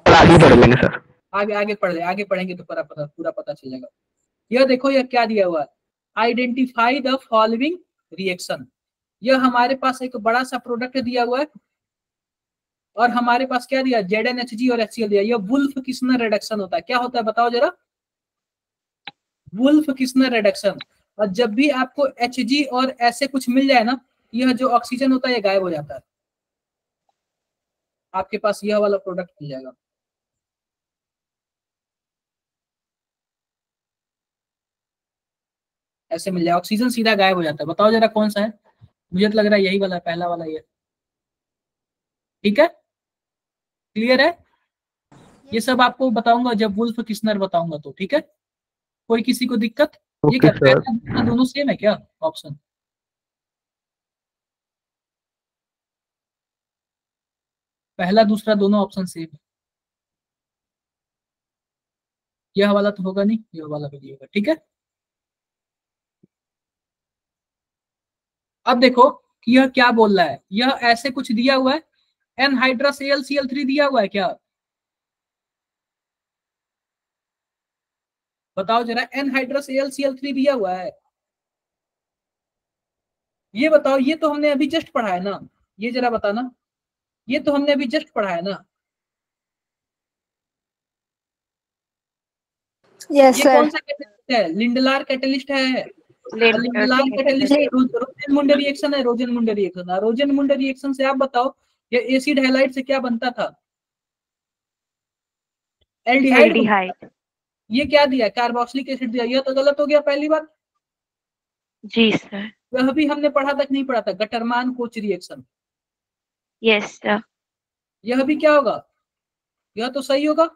आगे बढ़ लेंगे सर।
आगे पढ़ेंगे तो पूरा पता चल जाएगा। यह देखो, यह क्या दिया हुआ है, आइडेंटिफाई द फॉलोइंग रिएक्शन। यह हमारे पास एक बड़ा सा प्रोडक्ट दिया हुआ है और हमारे पास क्या दिया, ZnHG और HCl दिया। यह वुल्फ किस्नर रिडक्शन होता है। क्या होता है बताओ जरा? Wolff Kishner reduction. और जब भी आपको Hg और ऐसे कुछ मिल जाए ना, यह जो ऑक्सीजन होता है ये गायब हो जाता है। आपके पास यह वाला प्रोडक्ट मिल जाएगा। ऐसे मिल जाए, ऑक्सीजन सीधा गायब हो जाता है। बताओ जरा कौन सा है? मुझे तो लग रहा है यही वाला है, पहला वाला ये। ठीक है, क्लियर है? ये सब आपको बताऊंगा जब वुल्फ किस्नर बताऊंगा तो, ठीक है? कोई किसी को दिक्कत? ये क्या पहला दूसरा दोनों सेम है क्या ऑप्शन? पहला दूसरा दोनों ऑप्शन सेम है। यह वाला तो होगा नहीं, यह वाला भी नहीं होगा, ठीक है? अब देखो कि यह क्या बोल रहा है, यह ऐसे कुछ दिया हुआ है, एनहाइड्रस AlCl3 दिया हुआ है क्या, बताओ जरा, एनहाइड्रस AlCl3 दिया हुआ है, ये बताओ, ये तो हमने अभी जस्ट पढ़ा है ना, ये जरा बताना, ये तो हमने अभी जस्ट पढ़ा है ना,
यस
ये
सर।
कौन सा कैटेलिस्ट है, लिंडलार कैटेलिस्ट है, लिंडलार कैटेलिस्ट रोजेनमुंडे रिएक्शन है, रोजेनमुंडे रिएक्शन, रोजेनमुंडे रिएक्शन से आप बताओ ये एसिड हैलाइड से क्या बनता था, एल्डिहाइड।
एल्डिहाइड।
ये क्या दिया, कार्बोक्सिलिक एसिड दिया, यह तो गलत हो गया पहली बात।
जी सर।
वह भी हमने पढ़ा तक नहीं पढ़ा था, गटरमान कोच रिएक्शन,
यस सर।
यह भी क्या होगा, यह तो सही होगा।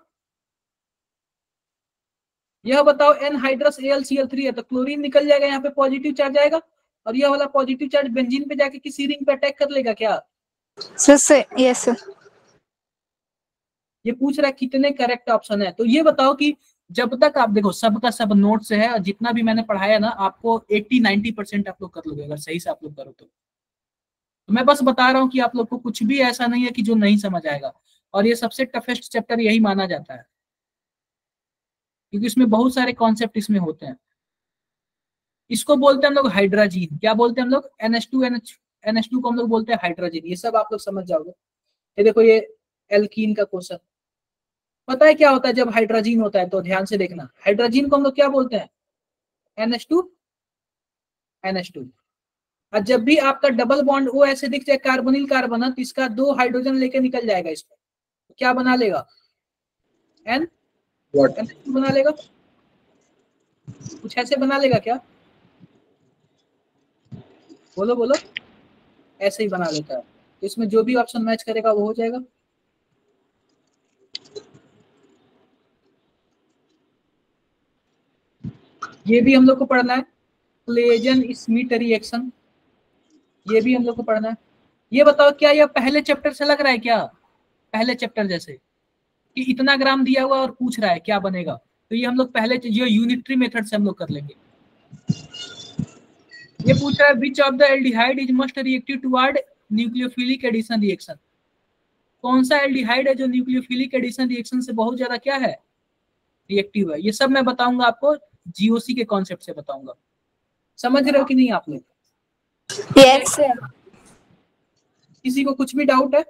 यह बताओ एनहाइड्रस AlCl3 है तो क्लोरीन निकल जाएगा, यहाँ पे पॉजिटिव चार्ज आएगा, और यह वाला पॉजिटिव चार्ज बेंजीन पे जाके किसी रिंग पे अटैक कर लेगा क्या,
सर यस सर।
ये पूछ रहा है कितने करेक्ट ऑप्शन है। तो ये बताओ कि जब तक आप देखो सबका सब नोट से है, और जितना भी मैंने पढ़ाया ना आपको 80-90% आप लोग कर लोगे अगर सही से आप लोग करो तो मैं बस बता रहा हूँ कि आप लोग को कुछ भी ऐसा नहीं है कि जो नहीं समझ आएगा, और ये सबसे टफेस्ट चैप्टर यही माना जाता है क्योंकि इसमें बहुत सारे कॉन्सेप्ट इसमें होते हैं। इसको बोलते हैं हम लोग हाइड्रोजीन, क्या बोलते हैं हम लोग, NH2 को हम लोग बोलते हैं हाइड्रोजीन, ये सब आप लोग समझ जाओगे। ये देखो ये एल्कीन का क्वेश्चन, पता है क्या होता है जब हाइड्रोजीन होता है, तो ध्यान से देखना, हाइड्रोजीन को हम लोग क्या बोलते हैं, NH2। और जब भी आपका डबल बॉन्ड O ऐसे दिख जाए कार्बोनिल कार्बन, तो इसका 2 हाइड्रोजन लेके निकल जाएगा, इसको क्या बना लेगा, NH2 बना लेगा, कुछ ऐसे बना लेगा क्या, बोलो बोलो, ऐसे ही बना लेता है। तो इसमें जो भी ऑप्शन मैच करेगा वो हो जाएगा। ये भी हम लोग को पढ़ना है, क्लेजन स्मिथ रिएक्शन, ये भी हम लोग को पढ़ना है। ये बताओ क्या यह पहले चैप्टर से लग रहा है क्या, पहले चैप्टर जैसे कि इतना ग्राम दिया हुआ और पूछ रहा है क्या बनेगा, तो ये हम लोग पहले ये यूनिटरी मेथड से हम लोग कर लेंगे। ये पूछ रहा है which of the aldehyde is most reactive toward nucleophilic addition reaction, कौन सा एल्डिहाइड है जो न्यूक्लियोफिलिक एडिशन रिएक्शन से बहुत ज्यादा क्या है, रिएक्टिव है। ये सब मैं बताऊंगा आपको, GOC के कॉन्सेप्ट से बताऊंगा, समझ रहे हो कि नहीं आप लोग,
यस सर।
किसी को कुछ भी डाउट है,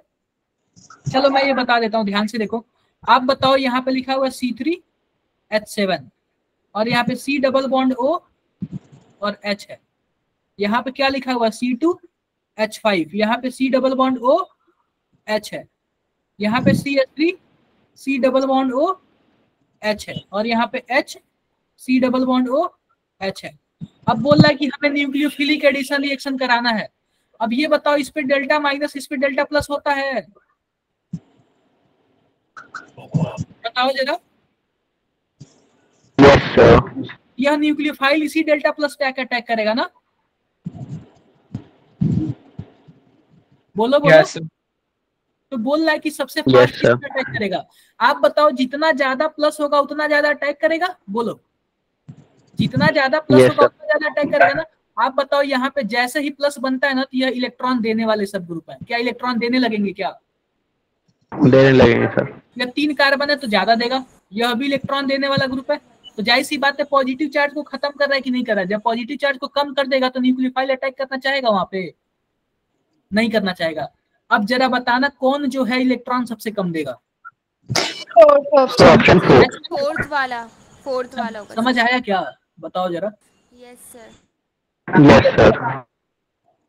चलो मैं ये बता देता हूँ, ध्यान से देखो। आप बताओ यहाँ पे लिखा हुआ C3H7 और यहाँ पे C डबल बॉन्ड O और H है, यहाँ पे क्या लिखा हुआ C2H5, यहाँ पे C double bond O H है, यहाँ पे CH3 C double bond O H है, और यहाँ पे H C double bond O H है। अब बोल रहा है कि हमें न्यूक्लियोफिलिक एडिशन रिएक्शन कराना है। अब ये बताओ इस पे डेल्टा माइनस इस पे डेल्टा प्लस होता है, बताओ जरा।
Yes sir.
यह न्यूक्लियोफाइल इसी डेल्टा प्लस पे अटैक करेगा ना, बोलो बोलो।
Yes, sir.
तो बोल रहा है कि सबसे
Yes,
फास्ट
sir.
किसमें अटैक करेगा, आप बताओ, जितना ज्यादा प्लस होगा उतना ज्यादा अटैक करेगा, बोलो, जितना ज्यादा प्लस
Yes,
होगा
sir.
उतना ज्यादा अटैक करेगा ना। आप बताओ यहाँ पे जैसे ही प्लस बनता है ना, तो यह इलेक्ट्रॉन देने वाले सब ग्रुप है, क्या इलेक्ट्रॉन देने लगेंगे क्या,
देने लगेंगे सर।
या 3 कार्बन है तो ज्यादा देगा, यह भी इलेक्ट्रॉन देने वाला ग्रुप है, तो जाहिर सी बात है पॉजिटिव चार्ज को खत्म कर रहा है कि नहीं कर रहा है। जब पॉजिटिव चार्ज को कम कर देगा तो न्यूक्लियोफाइल अटैक करना चाहेगा, वहां पे नहीं करना चाहेगा। अब जरा बताना कौन जो है इलेक्ट्रॉन सबसे कम देगा,
ऑप्शन 4।
फोर्थ वाला होगा।
समझ आया क्या, बताओ जरा।
Yes sir.
Yes sir.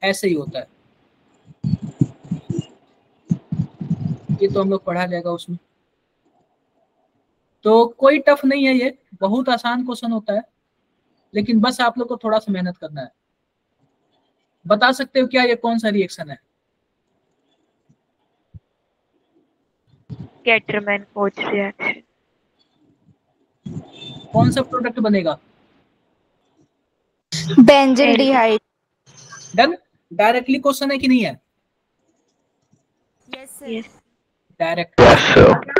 ऐसे ही होता है, ये तो हम लोग पढ़ा जाएगा उसमें, तो कोई टफ नहीं है, ये बहुत आसान क्वेश्चन होता है, लेकिन बस आप लोग को थोड़ा सा मेहनत करना है। बता सकते हो क्या ये कौन सा रिएक्शन है,
गेटरमैन कोच रिएक्शन।
कौन सा प्रोडक्ट बनेगा,
बेंजिल्डिहाइड।
डन। डायरेक्टली क्वेश्चन है कि नहीं है,
yes sir.
Direct.
Yes sir.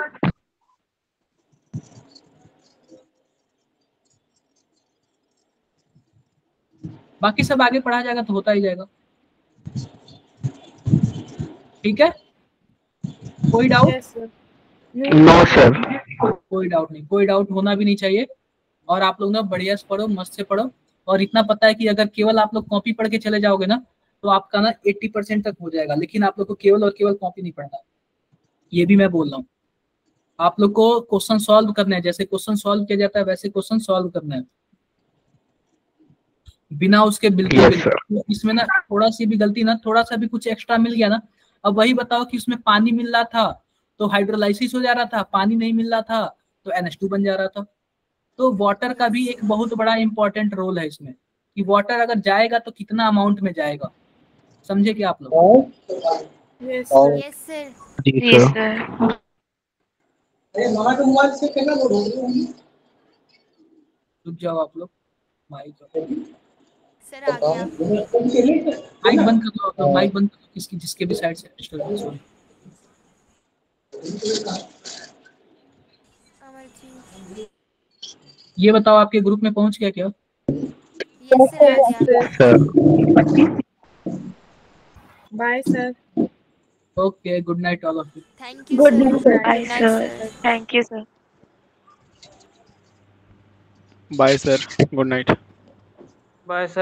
बाकी सब आगे पढ़ा जाएगा तो होता ही जाएगा। ठीक है, कोई doubt?
Yes, sir.
No sir.
कोई डाउट नहीं, कोई डाउट होना भी नहीं चाहिए। और आप लोग ना बढ़िया से पढ़ो, मस्त से पढ़ो। और इतना पता है कि अगर केवल आप लोग कॉपी पढ़ के चले जाओगे ना तो आपका ना 80% तक हो जाएगा, लेकिन आप लोग को केवल और केवल कॉपी नहीं पढ़ना, ये भी मैं बोल रहा हूँ। आप लोग को क्वेश्चन सॉल्व करना है, जैसे क्वेश्चन सॉल्व किया जाता है वैसे क्वेश्चन सॉल्व करना है, बिना उसके बिल्कुल
Yes,
भी
sir.
नहीं। इसमें ना थोड़ा सी भी गलती ना, थोड़ा सा भी कुछ एक्स्ट्रा मिल गया ना, अब वही बताओ कि उसमें पानी मिल रहा था तो हाइड्रोलाइसिस हो जा रहा था, पानी नहीं मिल रहा था तो NH2 बन जा रहा था। तो वाटर का भी एक बहुत बड़ा इंपॉर्टेंट रोल है इसमें, कि वाटर अगर जाएगा तो कितना अमाउंट में जाएगा, समझे क्या आप लोग?
Yes, sir.
Yes sir.
जी
जी
सर।
सर।
रुक जाओ आप लोग, माइक
सर आ गया।
माइक बंद कर दो आप लोग, माइक बंद कर दो किसकी, जिसके भी साइड से डिस्टर्बेंस हो रही है।
अमरजीत।
ये बताओ आपके ग्रुप में पहुंच गया क्या?
यस सर आ गया।
Sir
Bye, sir.
Okay, good night all of you.
Thank you
Good
sir.
night, sir.
Bye
good night
sir.
Sir.
Thank you sir.
Bye sir, good night.
Bye sir.